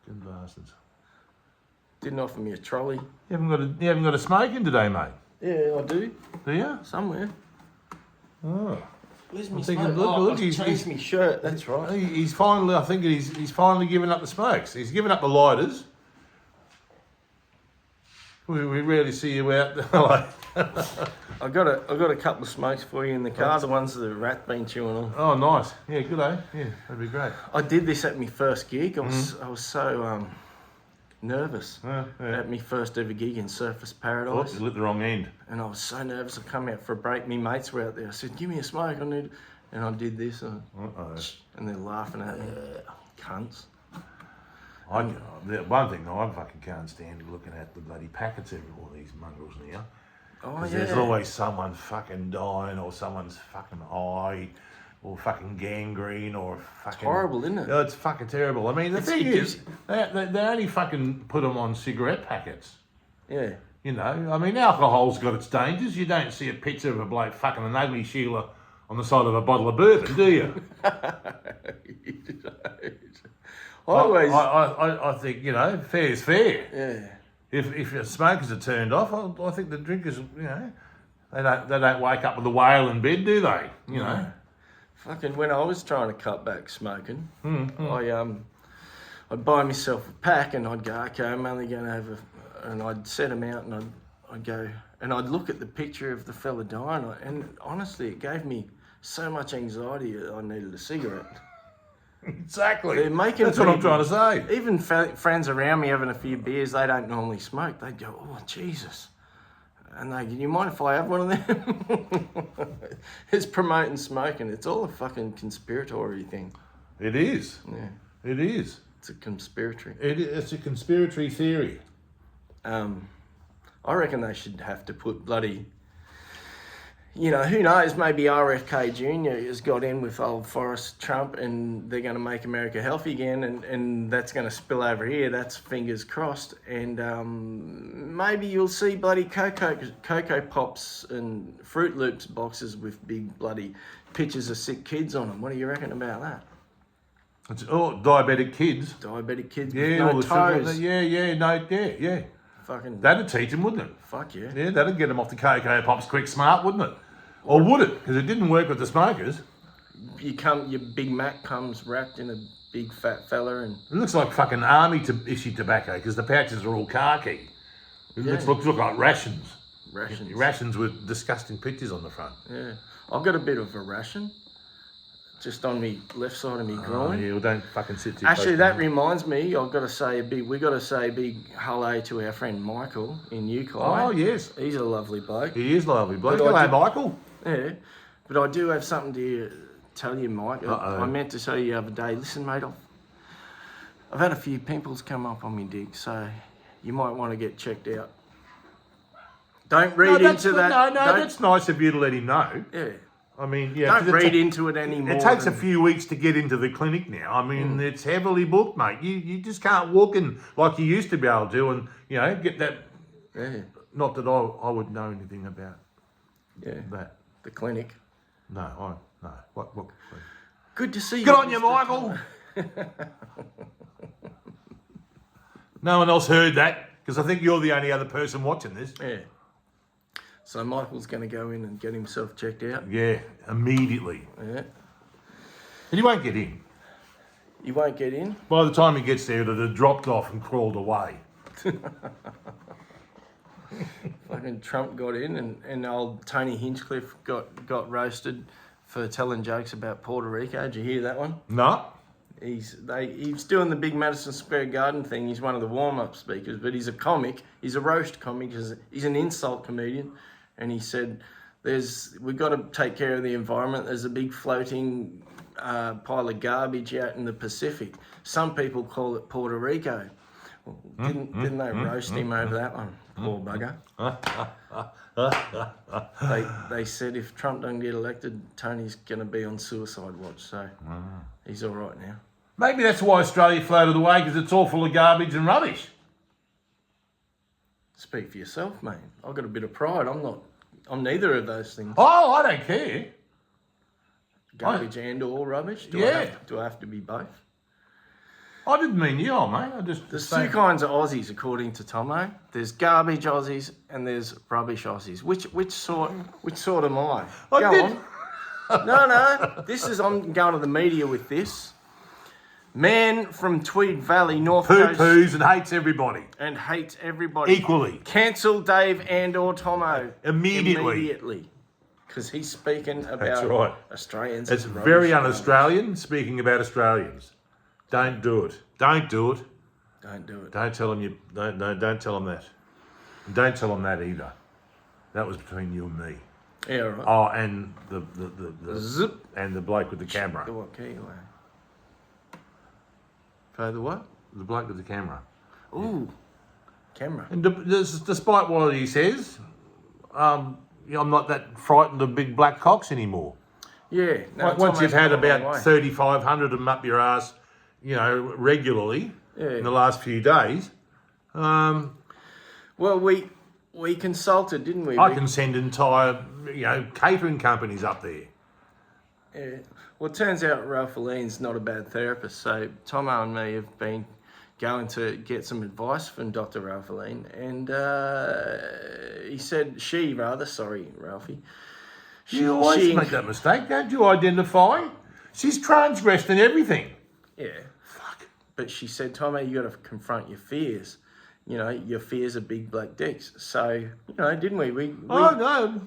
Good bastards. Didn't offer me a trolley. You haven't got a smoke in today, mate? Yeah, I do. Do you? Somewhere. Oh. Where's my thinking, smoke? look, I've changed my shirt, that's right. He's finally, I think he's finally given up the smokes. He's given up the lighters. We rarely see you out. I got a couple of smokes for you in the car, the ones that the rat been chewing on. Oh, nice. Yeah, good, eh? Yeah, that'd be great. I did this at my first gig. I was so nervous at my first ever gig in Surface Paradise. You lit the wrong end. And I was so nervous. I come out for a break. My mates were out there. I said, "Give me a smoke. I need." And I did this, and they're laughing at me. Cunts. The one thing I fucking can't stand is looking at the bloody packets of all these mongrels now. Oh, yeah. There's always someone fucking dying or someone's fucking high or fucking gangrene or fucking... It's horrible, isn't it? Oh, it's fucking terrible. I mean, the thing is, they only fucking put them on cigarette packets. Yeah. You know, I mean, alcohol's got its dangers. You don't see a picture of a bloke fucking an ugly Sheila on the side of a bottle of bourbon, do you? I think, you know, fair's fair. Yeah. If the smokers are turned off, I think the drinkers, you know, they don't wake up with a whale in bed, do they? You know. Fucking when I was trying to cut back smoking, I'd buy myself a pack and I'd go, okay, I'm only going to have and I'd set them out and I'd go and I'd look at the picture of the fella dying and honestly, it gave me so much anxiety that I needed a cigarette. Exactly. They're making That's what I'm trying to say. Even friends around me having a few beers, they don't normally smoke. They'd go, "Oh, Jesus." And they, you mind if I have one of them? It's promoting smoking. It's all a fucking conspiratory thing. It is. Yeah. It is. It's a conspiratory. It's a conspiratory theory. I reckon they should have to put bloody, you know, who knows, maybe RFK Jr. has got in with old Forrest Trump and they're going to make America healthy again and that's going to spill over here. That's fingers crossed. And maybe you'll see bloody Cocoa Pops and Fruit Loops boxes with big bloody pictures of sick kids on them. What do you reckon about that? It's diabetic kids. Diabetic kids Yeah, with all no the sugar. toes. Yeah. Fucking, That'd teach them, wouldn't it? fuck yeah. Yeah, that'd get them off the Cocoa Pops quick smart, wouldn't it? Or would it? Because it didn't work with the smokers. Your Big Mac comes wrapped in a big fat fella and... It looks like fucking army issue tobacco because the pouches are all khaki. It Yeah. looks like rations. Rations. Rations with disgusting pictures on the front. Yeah. I've got a bit of a ration. Just on me left side of me Oh, groin. yeah, well, don't fucking sit too Actually, close that to me. reminds me, we got to say a big hello to our friend Michael in Newcastle. Oh, yes. He's a lovely bloke. He is lovely. Bloke. But Hello, I did- Michael. Yeah. But I do have something to tell you, Mike. Uh-oh. I meant to tell you the other day. Listen, mate, I've had a few pimples come up on me dick, so you might want to get checked out. Don't read into that. No, Don't- that's nice of you to let him know. Yeah. I mean, yeah. Don't 'cause read into it anymore. It takes a than- few weeks to get into the clinic now. I mean, it's heavily booked, mate. You just can't walk in like you used to be able to and, you know, get that. Yeah. Not that I would know anything about Yeah. that. The clinic. No. What? Good to see you. Good on you, Mr. Michael. No one else heard that because I think you're the only other person watching this. Yeah. So Michael's going to go in and get himself checked out. Yeah, immediately. Yeah. And he won't get in. You won't get in. By the time he gets there, it'll have dropped off and crawled away. Fucking Trump got in and old Tony Hinchcliffe got roasted for telling jokes about Puerto Rico. Did you hear that one? No. He's doing the big Madison Square Garden thing. He's one of the warm-up speakers, but he's a comic. He's a roast comic. He's an insult comedian. And he said, we've got to take care of the environment. There's a big floating pile of garbage out in the Pacific. Some people call it Puerto Rico. Well, didn't they roast him over that one? Poor bugger. They said if Trump doesn't get elected, Tony's going to be on suicide watch. So he's all right now. Maybe that's why Australia floated away because it's all full of garbage and rubbish. Speak for yourself, mate. I've got a bit of pride. I'm neither of those things. Oh, I don't care. Garbage and or rubbish. Do I have to be both? I didn't mean you, mate. I just. There's two kinds of Aussies, according to Tommo. There's garbage Aussies and there's rubbish Aussies. Which sort am I? Go did- on. No. I'm going to the media with this. Man from Tweed Valley, North Coast, Poo-poos and hates everybody. and hates everybody Equally. Cancel Dave and or Tommo Immediately. because he's speaking about That's right. Australians. It's as very rubbish. un-Australian speaking about Australians. Don't do it. Don't do it. Don't do it. Don't tell them you. Don't tell them that. And don't tell them that either. That was between you and me. Yeah, right. Oh, and the Zip. and the bloke with the camera. The what key away? Play the what? The bloke with the camera. Ooh, camera. And despite what he says, I'm not that frightened of big black cocks anymore. Yeah. No, Once you've had Tommo's come a long about way. 3,500 of them up your ass, regularly in the last few days, Well, we consulted, didn't we? I can send entire, catering companies up there. Yeah. Well, it turns out Ralph Aline's not a bad therapist, so Tommo and me have been going to get some advice from Dr. Ralph Aline, and sorry, Ralphie. You always make that mistake, don't you? Identify. She's transgressed in everything. Yeah. Fuck. But she said, Tommo, you got to confront your fears. Your fears are big black dicks. So, didn't we? No.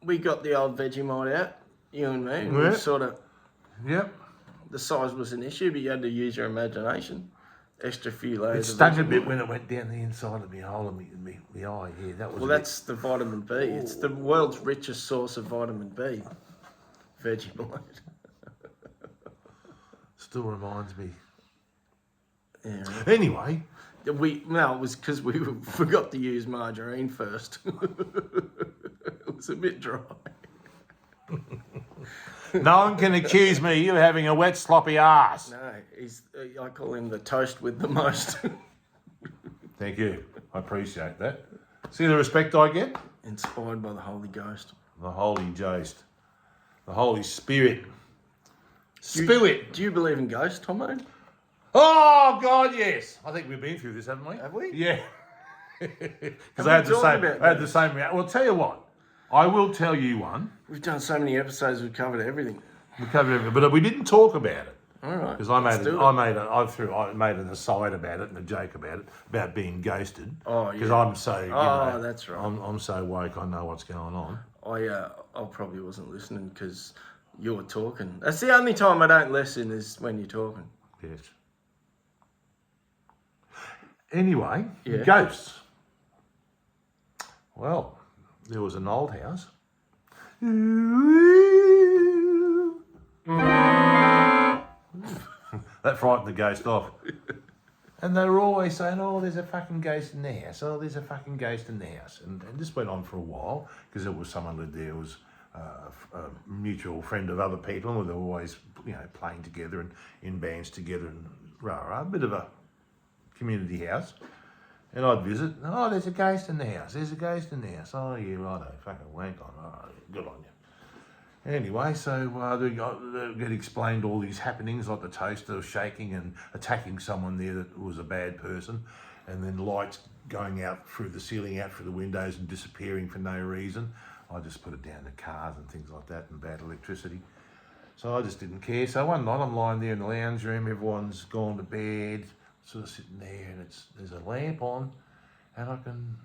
We got the old Vegemite out, you and me, and Yeah. we sort of, Yep. the size was an issue, but you had to use your imagination. extra few layers. It stung a bit when it went down the inside of my hole of me eye. Yeah, that was. Well, that's the vitamin B. It's the world's richest source of vitamin B. Vegemite. Still reminds me. Yeah. Anyway, It was because we forgot to use margarine first. It was a bit dry. no one can accuse me of having a wet, sloppy ass. No, I call him the toast with the most. Thank you. I appreciate that. See the respect I get? Inspired by the Holy Ghost. The Holy Ghost. The Holy Spirit. Do you believe in ghosts, Tommo? Oh, God, yes. I think we've been through this, haven't we? Have we? Yeah. Because I had the same reaction. Well, tell you what. I will tell you one. We've done so many episodes, we've covered everything. We covered everything, but we didn't talk about it. All right. Because I made an aside about it and a joke about it, about being ghosted. Oh, yeah. Because I'm so, that's right. I'm so woke, I know what's going on. I probably wasn't listening because you were talking. That's the only time I don't listen is when you're talking. Yes. Anyway, Yeah. ghosts. Well, there was an old house. That frightened the ghost off. And they were always saying, oh, there's a fucking ghost in the house. Oh, there's a fucking ghost in the house. And this went on for a while because there was someone lived there who was a mutual friend of other people, and they were always, playing together and in bands together and a bit of a community house. And I'd visit, oh, there's a ghost in the house. There's a ghost in the house. Oh, yeah, righto, fucking wank on. Oh, good on you. Anyway, so they get explained all these happenings, like the toaster shaking and attacking someone there that was a bad person, and then lights going out through the ceiling, out through the windows and disappearing for no reason. I just put it down to cars and things like that and bad electricity. So I just didn't care. So one night I'm lying there in the lounge room, everyone's gone to bed, sort of sitting there, and there's a lamp on, and I can,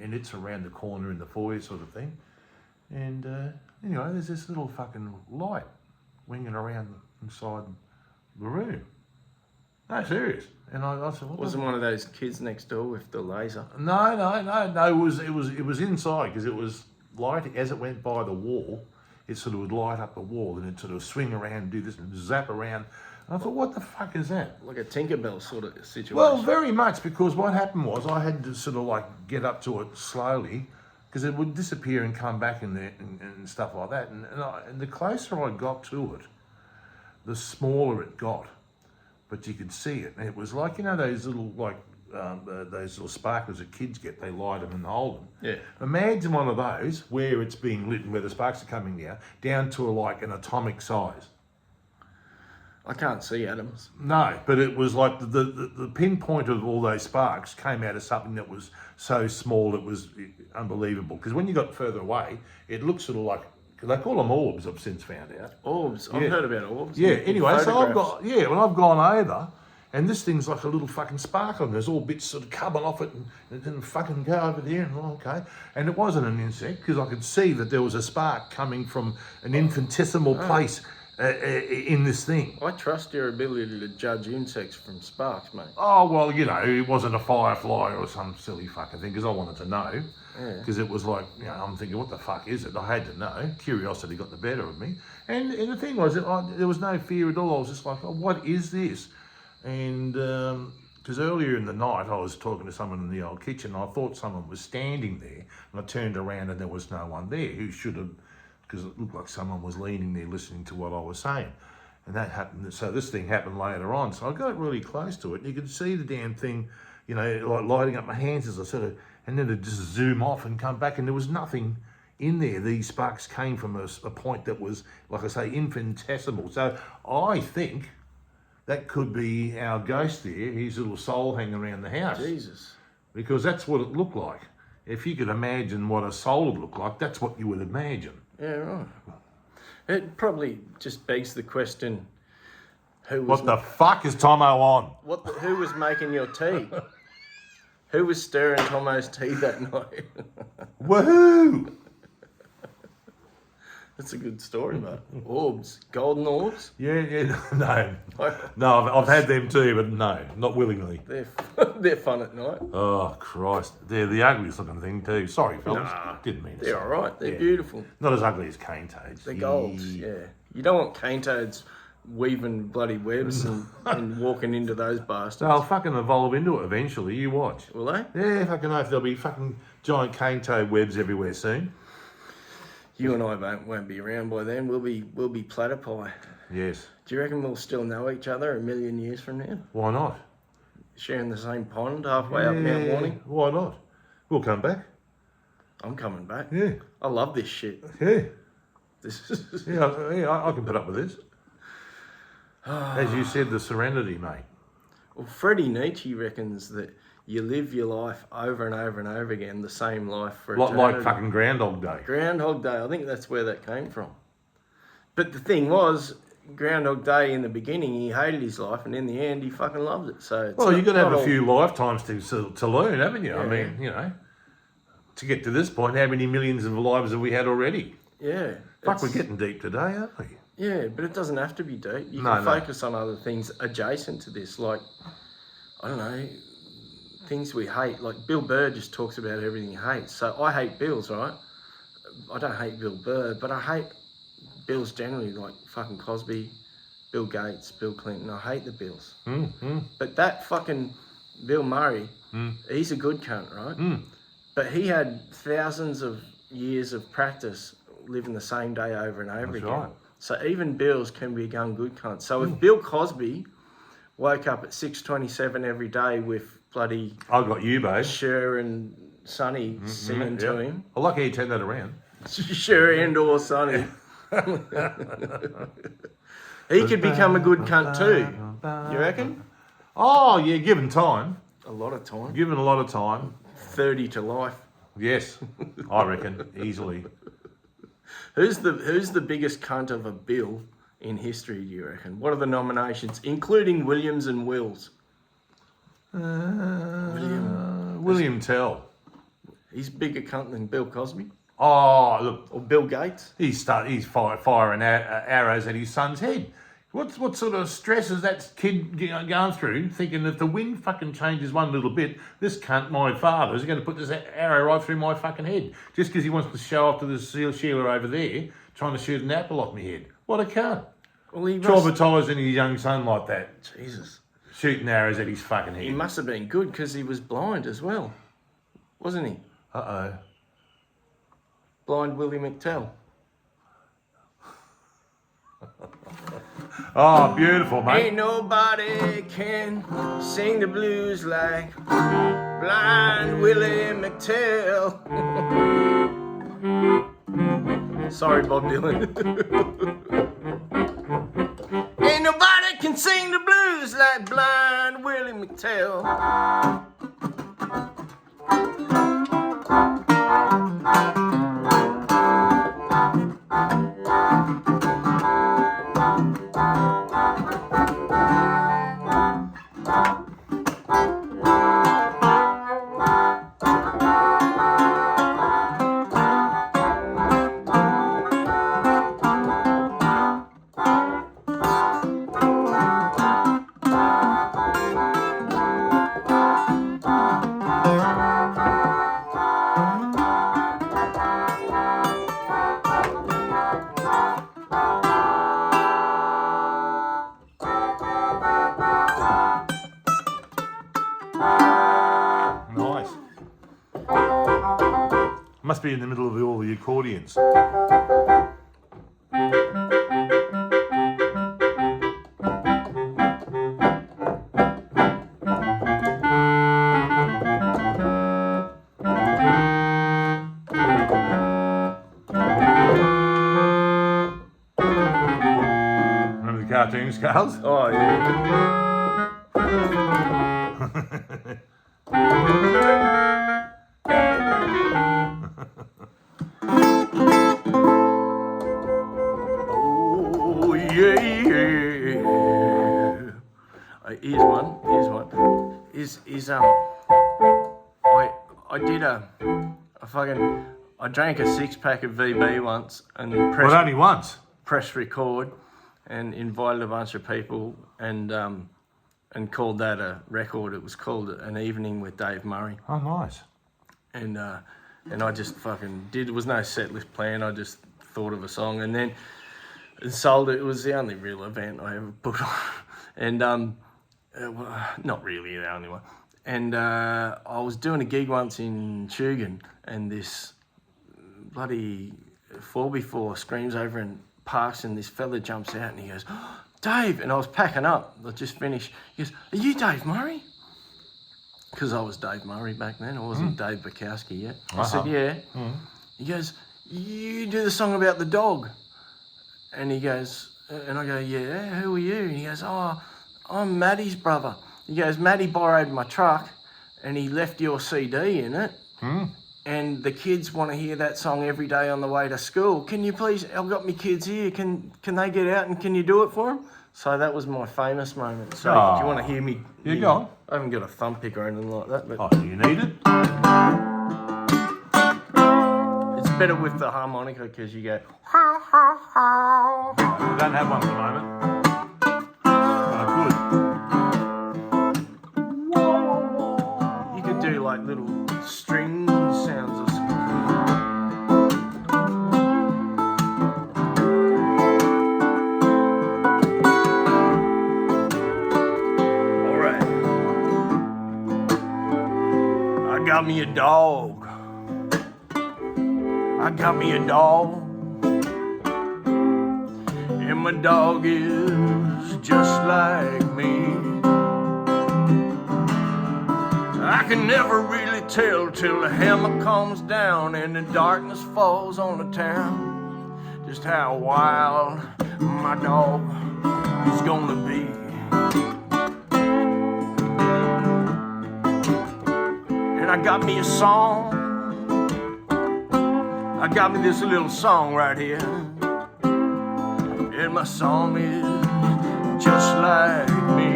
and it's around the corner in the foyer sort of thing. And anyway, there's this little fucking light winging around inside the room. No, serious. And I said, what Wasn't one of those kids next door with the laser? No. It was inside because it was light as it went by the wall. It sort of would light up the wall and it'd sort of swing around and do this and zap around. And I thought, what the fuck is that? Like a Tinkerbell sort of situation. Well, very much, because what happened was I had to sort of get to it slowly, because it would disappear and come back and stuff like that. And the closer I got to it, the smaller it got. But you could see it. And it was like, those little, those little sparklers that kids get, they light them and hold them. Yeah. Imagine one of those where it's being lit and where the sparks are coming down to an atomic size. I can't see atoms. No, but it was like the pinpoint of all those sparks came out of something that was so small it was unbelievable. Because when you got further away, it looked sort of like, they call them orbs, I've since found out. Orbs? I've heard about orbs. Yeah, anyway, so I've gone over, and this thing's like a little fucking sparkle, and there's all bits sort of coming off it, and it didn't fucking go over there, and okay. And it wasn't an insect, because I could see that there was a spark coming from an infinitesimal place in this thing. I trust your ability to judge insects from sparks, mate. Oh, well, it wasn't a firefly or some silly fucking thing, because I wanted to know. Because it was like, I'm thinking, what the fuck is it? I had to know. Curiosity got the better of me. And the thing was, there was no fear at all. I was just like, oh, what is this? And because earlier in the night, I was talking to someone in the old kitchen. I thought someone was standing there. And I turned around and there was no one there who should have, because it looked like someone was leaning there listening to what I was saying. And that happened. So this thing happened later on. So I got really close to it. And you could see the damn thing, like lighting up my hands as I sort of, and then it'd just zoom off and come back, and there was nothing in there. These sparks came from a point that was, like I say, infinitesimal. So I think that could be our ghost there, his little soul hanging around the house. Jesus. Because that's what it looked like. If you could imagine what a soul would look like, that's what you would imagine. Yeah, right. It probably just begs the question, what the fuck is Tommo on? Who was making your tea? Who was stirring Tommo's tea that night? Woohoo! That's a good story, mate. Orbs, golden orbs. Yeah, no, I've had them too, but no, not willingly. They're fun at night. Oh Christ, they're the ugliest looking thing too. Sorry, fellas, didn't mean to. They're say. all right. They're beautiful. Not as ugly as cane toads. They're golds. Yeah. You don't want cane toads weaving bloody webs and walking into those bastards. They'll fucking evolve into it eventually. You watch. Will they? Yeah, fucking oath. There'll be fucking giant cane toad webs everywhere soon. You and I won't be around by then. We'll be platypi. Yes. Do you reckon we'll still know each other 1,000,000 years from now? Why not? Sharing the same pond halfway up Mount Warning? Why not? We'll come back. I'm coming back. Yeah. I love this shit. Yeah. This is... Yeah, I can put up with this. As you said, the serenity, mate. Well, Freddie Nietzsche reckons that you live your life over and over and over again, the same life for eternity. Like fucking Groundhog Day. Groundhog Day, I think that's where that came from. But the thing was, Groundhog Day in the beginning, he hated his life, and in the end, he fucking loved it. So it's well, you've got to have not a few lifetimes to learn, haven't you? I mean, you know, to get to this point, how many millions of lives have we had already? Yeah. Fuck, we're getting deep today, aren't we? Yeah, but it doesn't have to be deep. You can focus on other things adjacent to this, like, I don't know, things we hate. Like Bill Burr just talks about everything he hates. So I hate Bills, right? I don't hate Bill Burr, but I hate Bills generally, like fucking Cosby, Bill Gates, Bill Clinton. I hate the Bills. But that fucking Bill Murray, he's a good cunt, right? But he had thousands of years of practice living the same day over and over again. Right. So even Bills can become good cunts. So if Bill Cosby woke up at 6:27 every day with bloody I've got you, babe. Cher and Sonny singing to him. I like how you turned that around. Cher and or Sonny. He could become a good cunt too. You reckon? Oh, yeah, given time. A lot of time. Given a lot of time. 30 to life. Yes, I reckon, easily. Who's the biggest cunt of a Bill in history, do you reckon? What are the nominations, including Williams and Wills? William Tell. He's bigger cunt than Bill Cosby? Oh, look. Or Bill Gates? He's firing arrows at his son's head. What sort of stress is that kid going through, thinking if the wind fucking changes one little bit, this cunt, my father, is going to put this arrow right through my fucking head just because he wants to show off to this Sheila over there trying to shoot an apple off my head. What a cunt. Well, he Traumatising his young son like that. Jesus. Shooting arrows at his fucking head. He must have been good because he was blind as well, wasn't he? Uh-oh. Blind Willie McTell. Oh, beautiful, mate. Ain't nobody can sing the blues like Blind Willie McTell. Sorry, Bob Dylan. Ain't nobody can sing the blues like Blind Willie McTell. Nice. Must be in the middle of all the accordions. Remember the cartoon scales? Oh, yeah. Oh, yeah. Here's one. I did a fucking, I drank a 6-pack of VB once and But only once. press record and invited a bunch of people and called that a record. It was called An Evening with Dave Murray. Oh, nice. And I just fucking did. There was no set list plan. I just thought of a song and then sold it. It was the only real event I ever put on. And well, not really the only one. And I was doing a gig once in Tugan and this bloody 4x4 screams over and parks and this fella jumps out and he goes, "Oh, Dave," and I was packing up. I just finished. He goes, "Are you Dave Murray?" Because I was Dave Murray back then. I wasn't Dave Bukowski yet. I said, "Yeah." He goes, "You do the song about the dog?" And he goes, and I go, "Yeah, who are you?" And he goes, "Oh, I'm Maddie's brother." He goes, "Maddie borrowed my truck and he left your CD in it. And the kids want to hear that song every day on the way to school. Can you please, I've got my kids here, can they get out and can you do it for them?" So that was my famous moment. So do you want to hear me? Yeah, go on. I haven't got a thumb pick or anything like that, but Oh, do you need it? it's better with the harmonica because you go, I don't have one at the moment. But I you could do like little string sounds or something. All right. I got me a dog. I got me a dog. And my dog is just like me. I can never really tell till the hammer comes down and the darkness falls on the town, just how wild my dog is gonna be. And I got me a song. I got me this little song right here. And my song is just like me.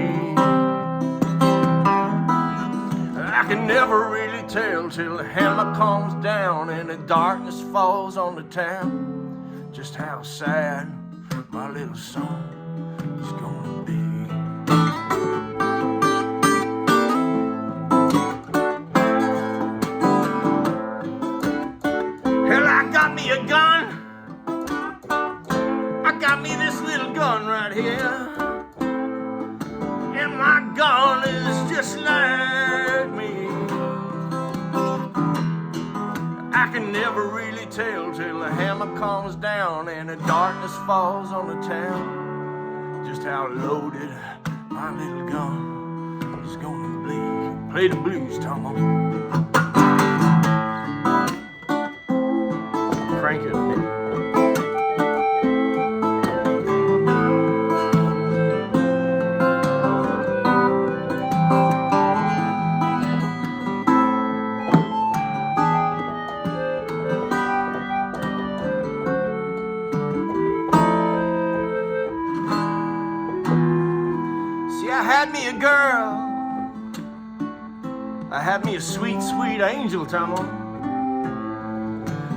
I can never really tell till the hammer comes down and the darkness falls on the town, just how sad my little song is gonna be. Hell, I got me a gun. I got me this little gun right here. And my gun is just like me. I can never really tell till the hammer comes down and the darkness falls on the town, just how loaded my little gun is gonna be. Play the blues, Tommo. Crank it a bit. I had me a girl. I had me a sweet, sweet angel, Tommo.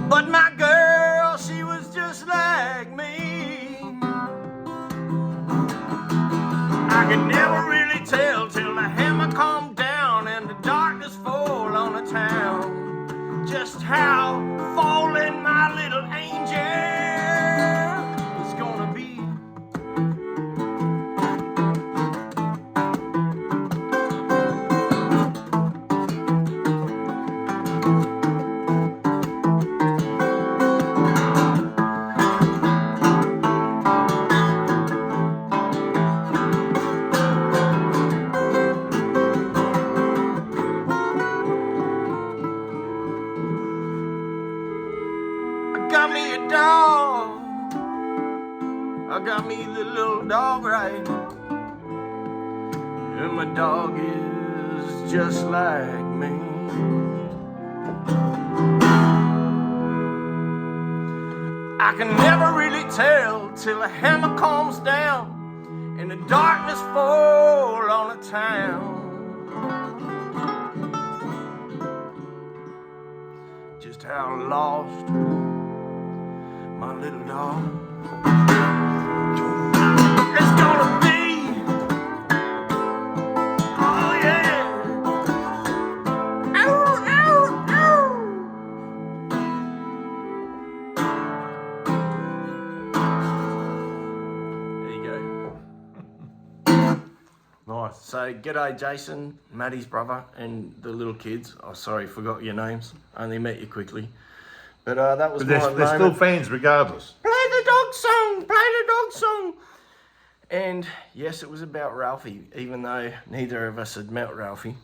But my girl, she was just like me. I could never really tell till the hammer come down and the darkness fall on the town, just how falling my little angel is gonna be. Got me a dog. I got me the little dog right. And my dog is just like me. I can never really tell till the hammer comes down and the darkness fall on the town, just how I lost my little dog. It's gonna be, oh yeah. Ow, ow, ow. There you go. Nice. So, g'day Jason, Maddie's brother, and the little kids. Oh, sorry, forgot your names. Only met you quickly. But that was But they're, my they're still moment. fans regardless. Play the dog song, play the dog song. And yes, it was about Ralphie, even though neither of us had met Ralphie.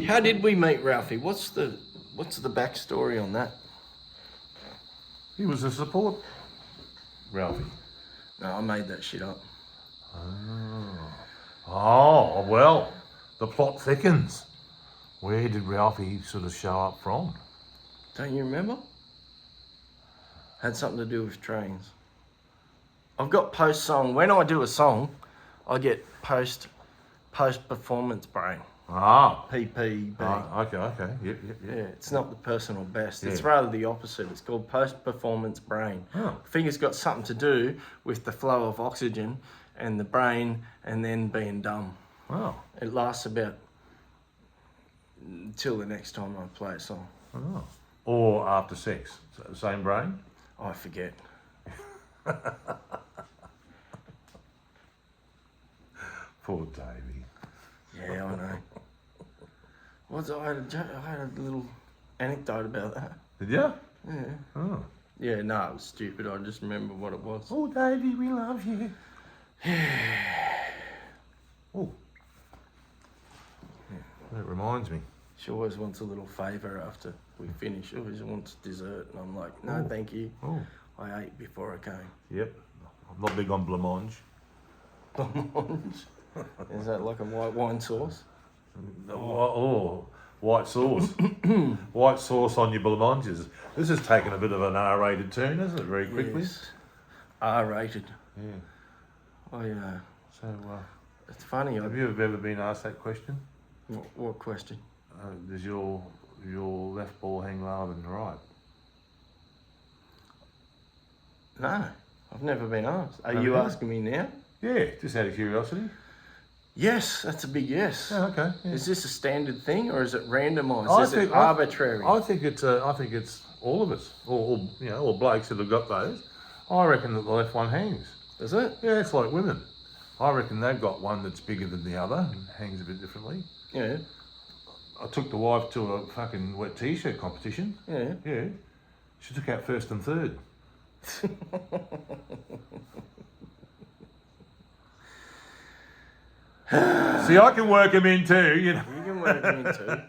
How did we meet Ralphie? What's the backstory on that? He was a support, Ralphie. No, I made that shit up. Oh, well, the plot thickens. Where did Ralphie sort of show up from? Don't you remember? Had something to do with trains. I've got post song. When I do a song, I get post performance brain. Ah. PPB. Okay. Yep. Yeah, it's not the personal best. It's Yeah. rather the opposite. It's called post-performance brain. Oh. I think it's got something to do with the flow of oxygen and the brain and then being dumb. Oh. It lasts about until the next time I play a song. Oh. Or after sex. Same brain? I forget. Poor Davey. Yeah, I know. I had a little anecdote about that. Did you? Yeah. Oh. Yeah, no, it was stupid. I just remember what it was. Oh, Davey, we love you. Oh. That reminds me. She always wants a little favour after we finish. She always wants dessert, and I'm like, no, Oh. thank you. Oh. I ate before I came. Yep. I'm not big on blancmange. Is that like a white wine sauce? Oh, white sauce. White sauce on your blancmanges. This has taken a bit of an R-rated turn, hasn't it, very quickly? Yes. R-rated. Yeah. So, It's funny. have you ever been asked that question? What question? Does your left ball hang lower than the right? No, I've never been asked. Are Have you you? asking me now? Yeah, just out of curiosity. Yes, that's a big yes. Yeah, okay. Yeah. Is this a standard thing or is it randomised? I Is it think- arbitrary? I think it's all of us, or all blokes that have got those. I reckon that the left one hangs. Is it? Yeah, it's like women. I reckon they've got one that's bigger than the other and hangs a bit differently. Yeah. I took the wife to a fucking wet t-shirt competition. Yeah. Yeah. She took out first and third. See, I can work them in too, you know. You can work me too.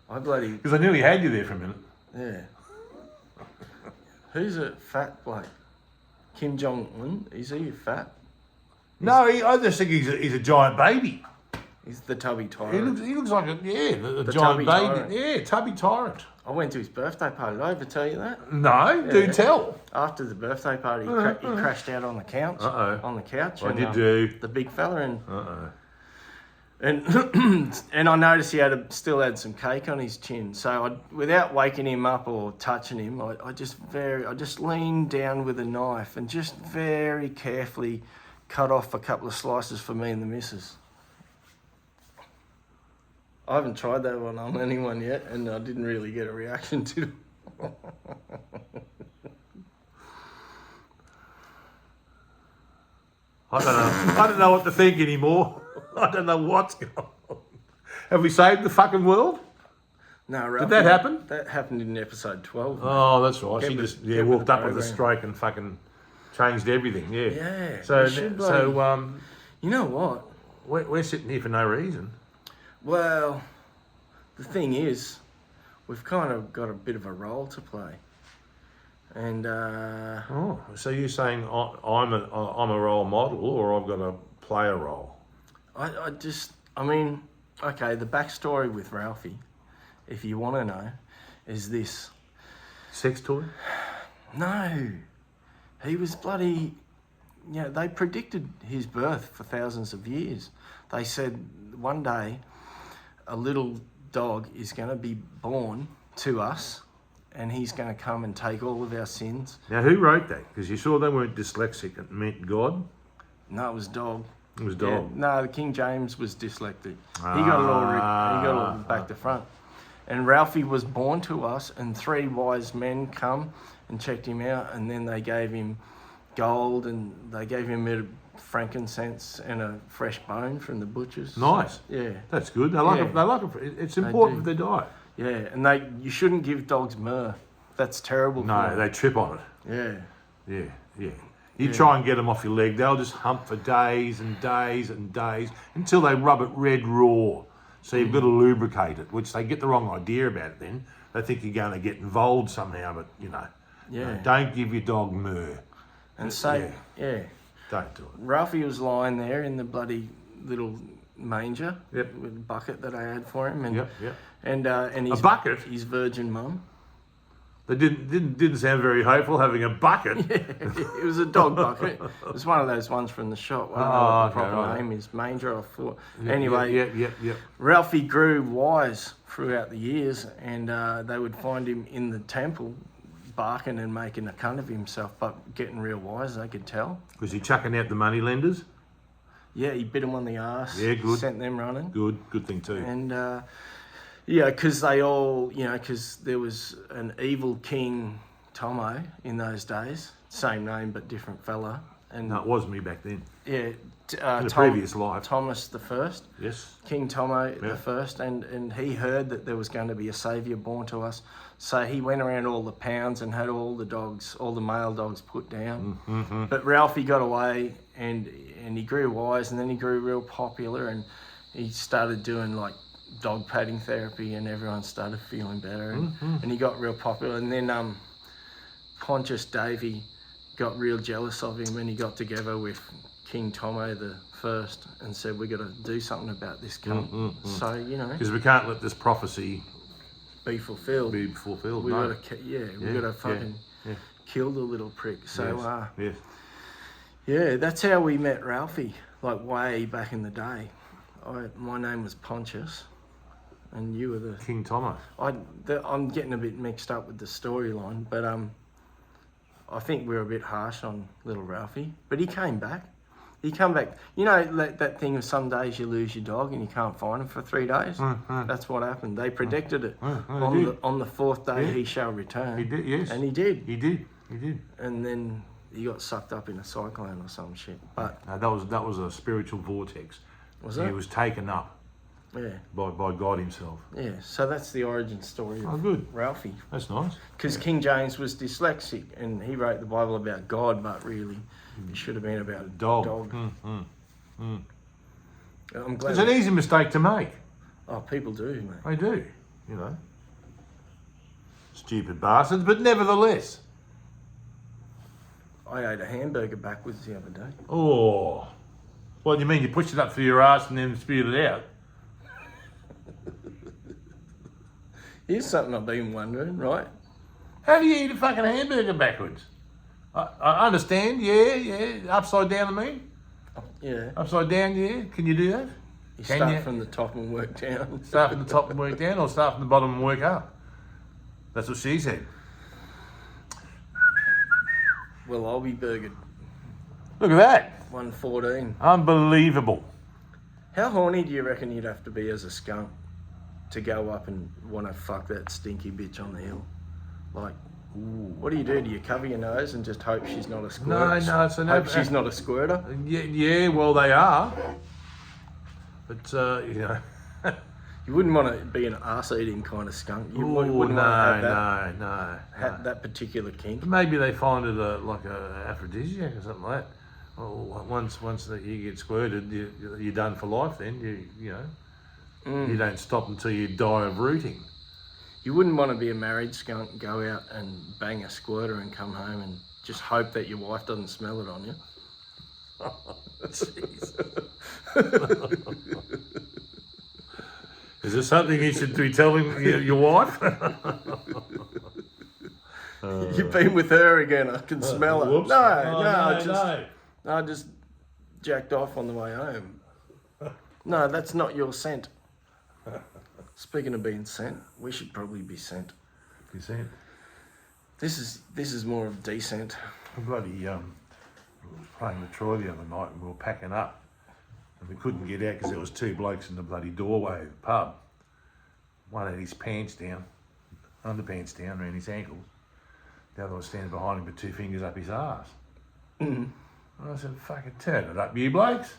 I bloody, Because I nearly had you there for a minute. yeah. Who's a fat bloke? Kim Jong-un? Is he fat? No, I just think he's a giant baby. He's the tubby tyrant. He looks like a The giant tubby baby. tyrant. Yeah, tubby tyrant. I went to his birthday party. Did I ever tell you that? No, do Yeah. tell. After the birthday party, he crashed out on the couch. Uh-oh. On the couch. What and, did you do? The big fella and Uh-oh. and I noticed he still had some cake on his chin. So without waking him up or touching him, I just leaned down with a knife and just very carefully cut off a couple of slices for me and the missus. I haven't tried that one on anyone yet, and I didn't really get a reaction to it. I don't know what to think anymore. I don't know what's going on. Have we saved the fucking world? No, Ralph, Did that happen? That happened in episode 12. Oh, that's right. Get She with- just get with walked the up with a program. stroke and fucking changed everything. Yeah. Yeah, So we should bloody- You know what? we're sitting here for no reason. Well, the thing is, we've kind of got a bit of a role to play. And Oh, so you're saying I'm a role model, or I've got to play a role? I mean, okay, the backstory with Ralphie, if you want to know, is this. Sex toy? No, he was bloody, they predicted his birth for thousands of years. They said one day a little dog is going to be born to us, and he's going to come and take all of our sins. Now, who wrote that? Because you saw they weren't dyslexic. It meant God. No, it was dog. It was dog. Yeah, no, the King James was dyslexic. He got it all back to front. And Ralphie was born to us, and 3 wise men come and checked him out, and then they gave him gold, and they gave him a bit of frankincense and a fresh bone from the butchers. Nice. So, yeah. That's good. They like it. They like it. It's important for their diet. Yeah, and you shouldn't give dogs myrrh. That's terrible. No, they trip on it. Yeah. Yeah. You try and get them off your leg, they'll just hump for days and days and days until they rub it red raw. So you've got to lubricate it, which they get the wrong idea about it then. They think you're going to get involved somehow, but, no, don't give your dog myrrh. And Don't do it. Ralphie was lying there in the bloody little manger Yep. with a bucket that I had for him. And, Yep. and his, A bucket? His virgin mum. They didn't sound very hopeful having a bucket. It was a dog bucket. It was one of those ones from the shop. I don't know what the proper name is. Manger, I thought. Anyway, Yep. Ralphie grew wise throughout the years, and they would find him in the temple barking and making a cunt of himself, but getting real wise, they could tell. Was he chucking out the money lenders? Yeah, he bit them on the arse. Yeah, good. Sent them running. Good thing too. And because they all, because there was an evil king, Tommo, in those days. Same name, but different fella. And No, it was me back then. yeah, In a previous life. Thomas the First. Yes. King Tommo the First, and he heard that there was going to be a saviour born to us. So he went around all the pounds and had all the dogs, all the male dogs put down. Mm-hmm. But Ralphie got away, and he grew wise, and then he grew real popular, and he started doing like dog patting therapy, and everyone started feeling better, and he got real popular. And then Pontius Davy got real jealous of him, and he got together with King Tommo the First and said, "We got to do something about this cunt." So Because we can't let this prophecy be fulfilled. be fulfilled. We no. gotta, we gotta fucking kill the little prick. So yes. yeah, that's how we met Ralphie, like way back in the day. My name was Pontius, and you were the King Tommo. I'm getting a bit mixed up with the storyline, but I think we were a bit harsh on little Ralphie. But he came back. He come back. That thing of some days you lose your dog and you can't find him for 3 days. That's what happened. They predicted it. On the 4th day he shall return. He did, yes. And he did. He did. And then he got sucked up in a cyclone or some shit. But that was a spiritual vortex. Was it? He was taken up yeah. by God himself. Yeah. So that's the origin story of good. Ralphie. That's nice. Because King James was dyslexic and he wrote the Bible about God, but really it should have been about a dog. I'm glad. It's an easy mistake to make. Oh, people do, mate. They do, Stupid bastards, but nevertheless. I ate a hamburger backwards the other day. Oh. What do you mean? You pushed it up through your ass and then spewed it out? Here's something I've been wondering, right? How do you eat a fucking hamburger backwards? I understand, yeah. Upside down, I mean? Yeah. Upside down, yeah. Can you do that? You start from the top and work down. Start from the top and work down, or start from the bottom and work up? That's what she said. Well, I'll be burgered. Look at that. 114. Unbelievable. How horny do you reckon you'd have to be as a skunk to go up and want to fuck that stinky bitch on the hill? Like, what do? Do you cover your nose and just hope she's not a squirter? No, so no. Hope she's not a squirter? Yeah, well, they are. But, You wouldn't want to be an arse-eating kind of skunk. You wouldn't want to have that particular kink. Maybe they find it like a aphrodisiac or something like that. Well, once you get squirted, you're done for life. Then you don't stop until you die of rooting. You wouldn't want to be a married skunk, go out and bang a squirter and come home and just hope that your wife doesn't smell it on you. Jeez. Is there something you should be telling your wife? You've been with her again. I can smell her. Whoops. No. I just jacked off on the way home. No, that's not your scent. Speaking of being sent, we should probably be sent. Descent. This is more of descent. I bloody we were playing with Troy the other night and we were packing up and we couldn't get out because there was two blokes in the bloody doorway of the pub. One had his pants down, underpants down around his ankles. The other was standing behind him with two fingers up his arse. Mm. And I said, fucking turn it up, you blokes.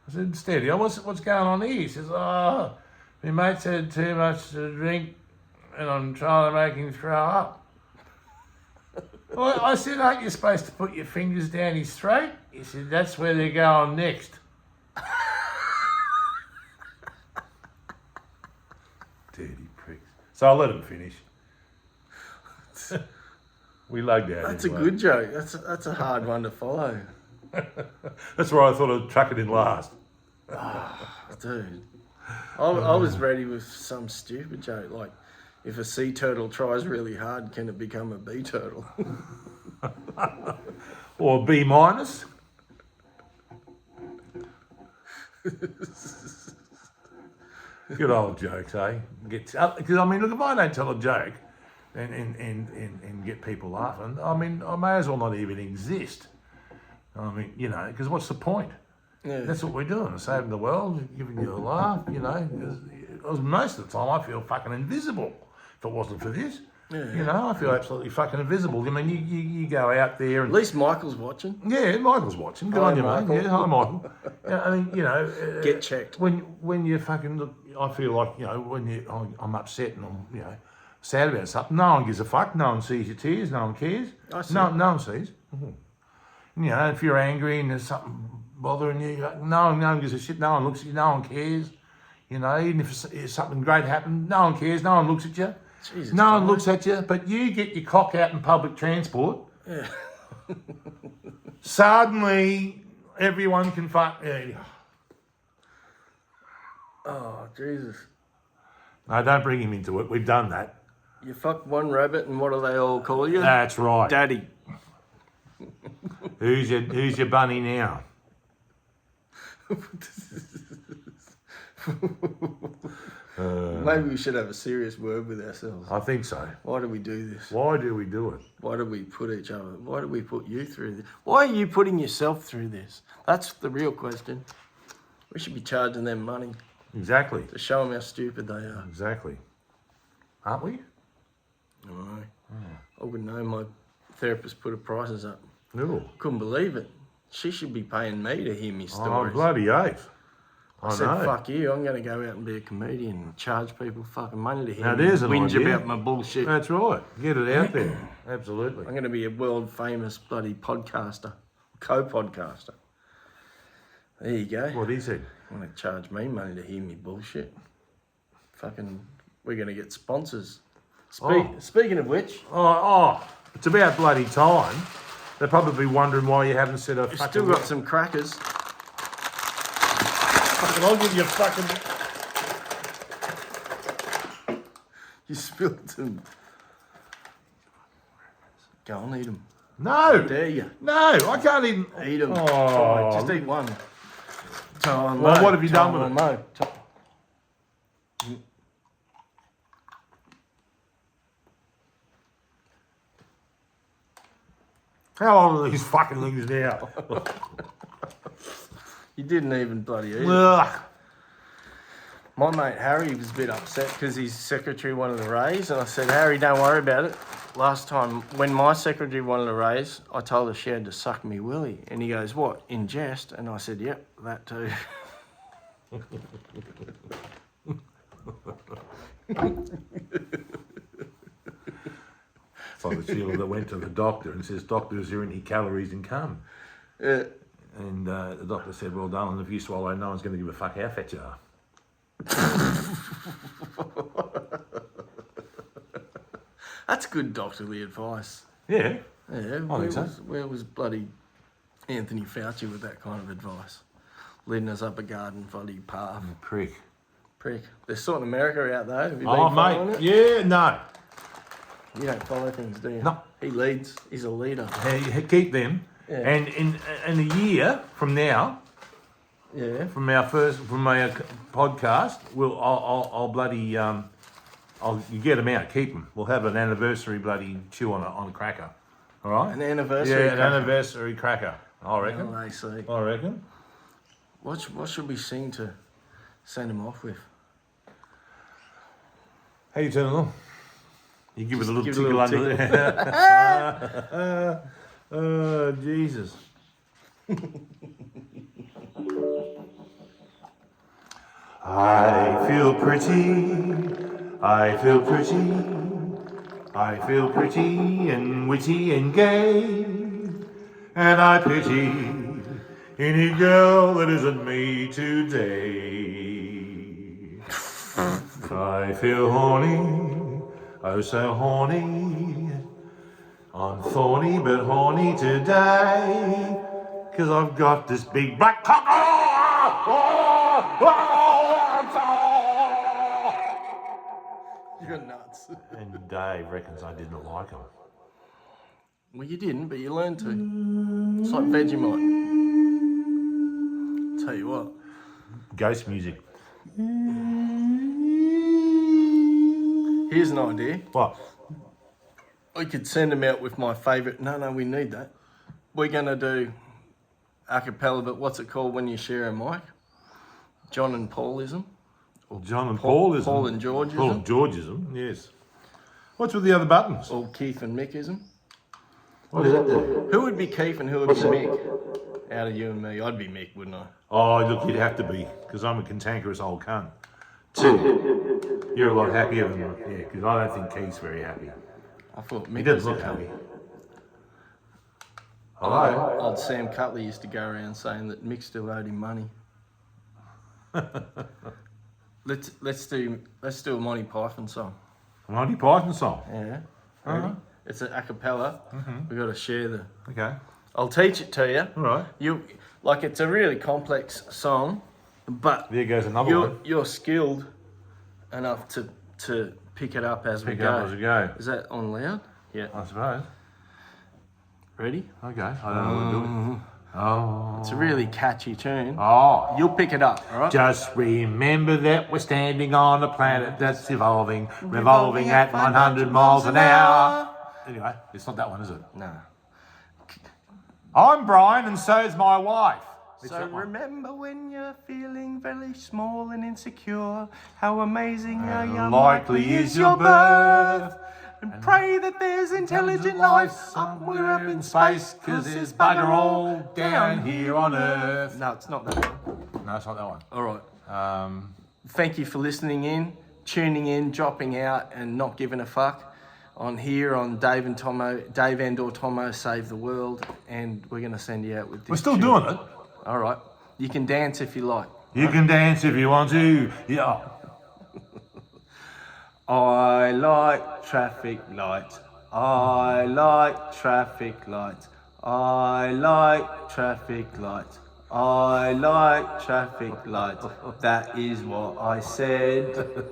I said, steady, what's going on here? He says, oh, my mate's had too much to drink and I'm trying to make him throw up. Well, I said, aren't you supposed to put your fingers down his throat? He said, that's where they're going next. Dirty pricks. So I let him finish. We lugged out. That's a good joke. That's a hard one to follow. That's why I thought I'd chuck it in last. Dude. I was ready with some stupid joke, like, if a sea turtle tries really hard, can it become a bee turtle? Or B minus. Good old jokes, eh? Because I mean, look, if I don't tell a joke and get people laughing, I mean, I may as well not even exist. I mean, you know, because what's the point? Yeah. That's what we're doing, saving the world, giving you a laugh, you know. Because most of the time I feel fucking invisible if it wasn't for this. Yeah. You know, I feel absolutely fucking invisible. I mean, you go out there and... At least Michael's watching. Yeah, Michael's watching. Good Hi, on you, Michael. mate. Yeah, hi, Michael. Yeah, I mean, you know... Get checked. When you fucking look... I feel like, you know, I'm upset and I'm, you know, sad about something, no one gives a fuck. No one sees your tears. No one cares. I see. No one sees. Mm-hmm. You know, if you're angry and there's something bothering you, no one gives a shit. No one looks at you. No one cares. You know, even if something great happened, no one cares. No one looks at you. Jesus no one Christ. looks at you. But you get your cock out in public transport. Yeah. Suddenly, everyone can fuck. Yeah. Oh, Jesus. No, don't bring him into it. We've done that. You fuck one rabbit and what do they all call you? That's right. Daddy. Who's your bunny now? Maybe we should have a serious word with ourselves. I think so. Why do we do this? Why do we do it? Why do we put each other? Why do we put you through this? Why are you putting yourself through this? That's the real question. We should be charging them money Exactly. to show them how stupid they are. Exactly. Aren't we? I don't know. I wouldn't know. My therapist put her prices up. No. Couldn't believe it. She should be paying me to hear me Oh, stories. bloody oath. I said, know. fuck you, I'm going to go out and be a comedian and charge people fucking money to hear Now, me there's an whinge idea. about my bullshit. That's right. Get it out there. Absolutely. I'm going to be a world famous bloody podcaster, co-podcaster. There you go. What he said. I'm going to charge me money to hear me bullshit. Fucking, we're going to get sponsors. Speaking of which, It's about bloody time. They're probably wondering why you haven't said a we've fucking... still got some crackers. Fucking, I'll give you fucking... You spilled them. Go on, eat them. No. Dare you? No, I can't even... Eat them. Oh. Just eat one. Well, what have you done with it? How old are these fucking things now? You didn't even bloody eat it. Ugh. My mate Harry was a bit upset because his secretary wanted a raise, and I said, Harry, don't worry about it. Last time, when my secretary wanted a raise, I told her she had to suck me willy. And he goes, what, in jest? And I said, yep, that too. It's like the Sheila that went to the doctor and says, doctor, is there any calories in cum? Yeah. And the doctor said, well, darling, if you swallow, no one's going to give a fuck how fat you are. That's good doctorly advice. Yeah. Yeah, where was bloody Anthony Fauci with that kind of advice? Leading us up a garden bloody path. Prick. Prick. There's sorting America out there. Have you been Oh, following mate. it? Yeah, no. You don't follow things, do you? No. He leads. He's a leader. Hey, keep them. Yeah. And in a year from now, Yeah. from my podcast, I'll bloody You get them out, keep them. We'll have an anniversary bloody chew on a cracker. All right? An anniversary Yeah, cracker. an anniversary cracker. I reckon. LAC. I reckon. What should we sing to send him off with? How you turn it on? You give it a little give it a tickle little under there. Oh, Jesus. I feel pretty. I feel pretty. I feel pretty and witty and gay. And I pity any girl that isn't me today. I feel horny, oh so horny. I'm thorny but horny today. 'Cause I've got this big black cock. You're nuts. And Dave reckons I didn't like him. Well, you didn't, but you learned to. It's like Vegemite. Tell you what. Ghost music. Here's an idea. What? We could send him out with my favourite. No, we need that. We're going to do a cappella, but what's it called when you share a mic? John and Paulism. John and Paulism. Paul and Georgeism. Paul and Georgeism, yes. What's with the other buttons? Or Keith and Mickism. What does that do? Who would be Keith and who would be Mick? Out of you and me, I'd be Mick, wouldn't I? Oh, look, you'd have to be, because I'm a cantankerous old cunt. 2, you're a lot happier than me. Yeah, because I don't think Keith's very happy. I thought Mick He was doesn't look a happy. Hello? Old Sam Cutler used to go around saying that Mick still owed him money. Let's do a Monty Python song. Monty Python song. Yeah. Ready? It's a cappella. We've got to share the. Okay. I'll teach it to you. All right. It's a really complex song, but There goes another one. you're skilled enough to pick it up as we Pick go. up as we go. Is that on loud? Yeah. I suppose. Ready? Okay. I don't know what I'm doing. Oh. It's a really catchy tune. Oh. You'll pick it up, all right? Just remember that we're standing on a planet that's evolving, revolving at 100 miles an hour. Anyway, it's not that one, is it? No. I'm Brian and so's my wife. It's So that one. remember when you're feeling very small and insecure, how amazing how And young likely is your birth. And pray that there's intelligent life somewhere up in space, 'cause there's bugger all down here on Earth. No, it's not that one. No, it's not that one. All right. Thank you for listening in, tuning in, dropping out, and not giving a fuck. On here on Dave and Tommo Save the World, and we're going to send you out with this. We're still tune. doing it. All right. You can dance if you like. You can dance if you want to. Yeah. I like traffic lights. I like traffic lights. I like traffic lights. I like traffic lights. That is what I said.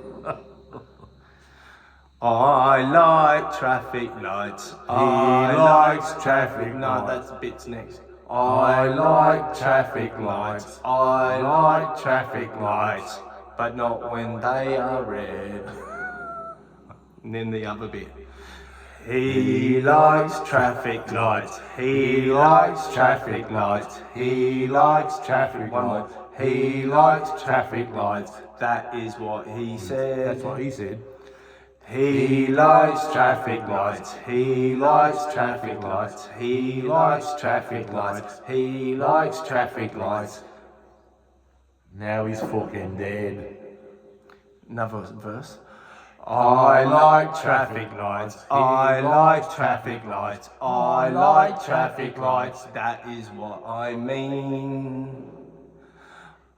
I like traffic lights. He likes traffic No, lights. that's bits next. I like traffic lights. I like traffic lights, but not when they are red. And then the other bit. He likes traffic lights. He likes traffic lights. He likes traffic lights. He likes traffic lights. That is what he said. That's what he said. He likes traffic lights. He likes traffic lights. He likes traffic lights. He likes traffic lights. Now he's fucking dead. Another verse. I like traffic lights. I like traffic lights. I like traffic lights. That is what I mean.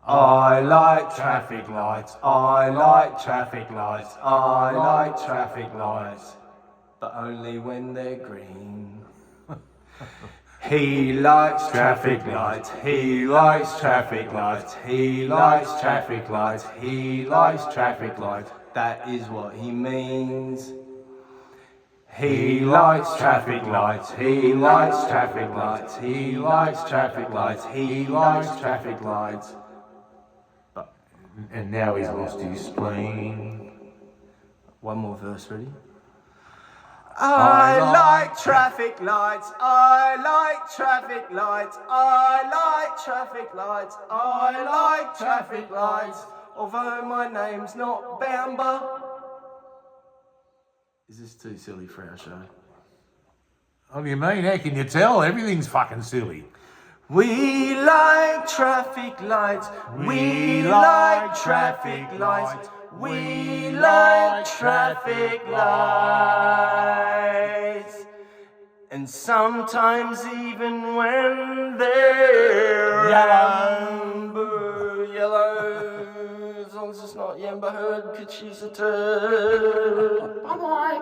I like traffic lights. I like traffic lights. I like traffic lights. But only when they're green. He likes traffic lights. He likes traffic lights. He likes traffic lights. He likes traffic lights. That is what he means. He likes traffic lights. He likes traffic lights. He likes traffic lights. He likes traffic lights. And now he's lost his spleen. One more verse, ready? I like traffic lights, I like traffic lights, I like traffic lights, I like traffic lights, although my name's not Bamba. Is this too silly for our show? What do you mean? How can you tell? Everything's fucking silly. We like traffic lights, we like traffic lights, we like traffic lights. And sometimes even when they're yellow, as long as it's not Yamber Heard, 'cause she's a turd. Bye-bye.